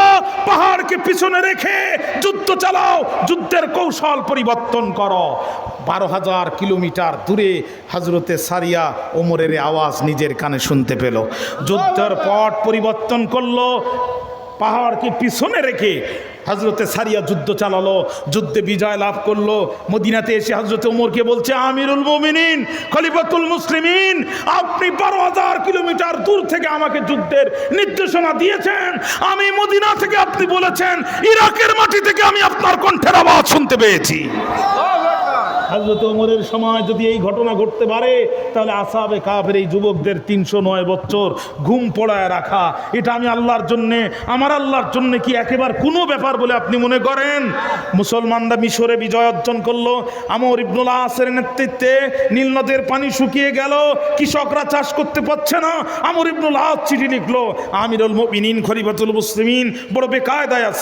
পাহাড়কে পিছনে রেখে যুদ্ধ চালাও, যুদ্ধের কৌশল পরিবর্তন করো। 12,000 কিলোমিটার দূরে হযরতে সারিয়া ওমরের আওয়াজ নিজের কানে শুনতে পেল। যুদ্ধের পট পরিবর্তন করলো, পাহাড়কে পিছনে রেখে হযরতে সারিয়া যুদ্ধ চালালো, যুদ্ধে বিজয় লাভ করলো। মদিনাতে এসে হযরতে ওমরকে বলছে আমিরুল মুমিনিন, খলিফাতুল মুসলিমিন, আপনি 12,000 কিলোমিটার দূর থেকে আমাকে যুদ্ধের নির্দেশনা দিয়েছেন, আমি মদিনা থেকে আপনি বলেছেন, ইরাকের মাটি থেকে আমি আপনার কণ্ঠের আওয়াজ শুনতে পেয়েছি। হযরত ওমরের সময় যদি এই ঘটনা ঘটতে পারে তাহলে আসহাবে কাফের এই যুবকদের 309 বছর ঘুম পড়ায় রাখা, এটা আমি আল্লাহর জন্যে, আমার আল্লাহর জন্যে কি একেবারে কোনো ব্যাপার বলে আপনি মনে করেন? মুসলমানরা মিশরে বিজয় অর্জন করলো। আমর ইবনুল আসের নেতৃত্বে নীল নদের পানি শুকিয়ে গেল, কৃষকরা চাষ করতে পারছে না। আমর ইবনুল আস চিঠি লিখলো আমিরুল মুমিনিন খলিফাতুল মুসলিমিন, বড় বেকায়দায় আছি।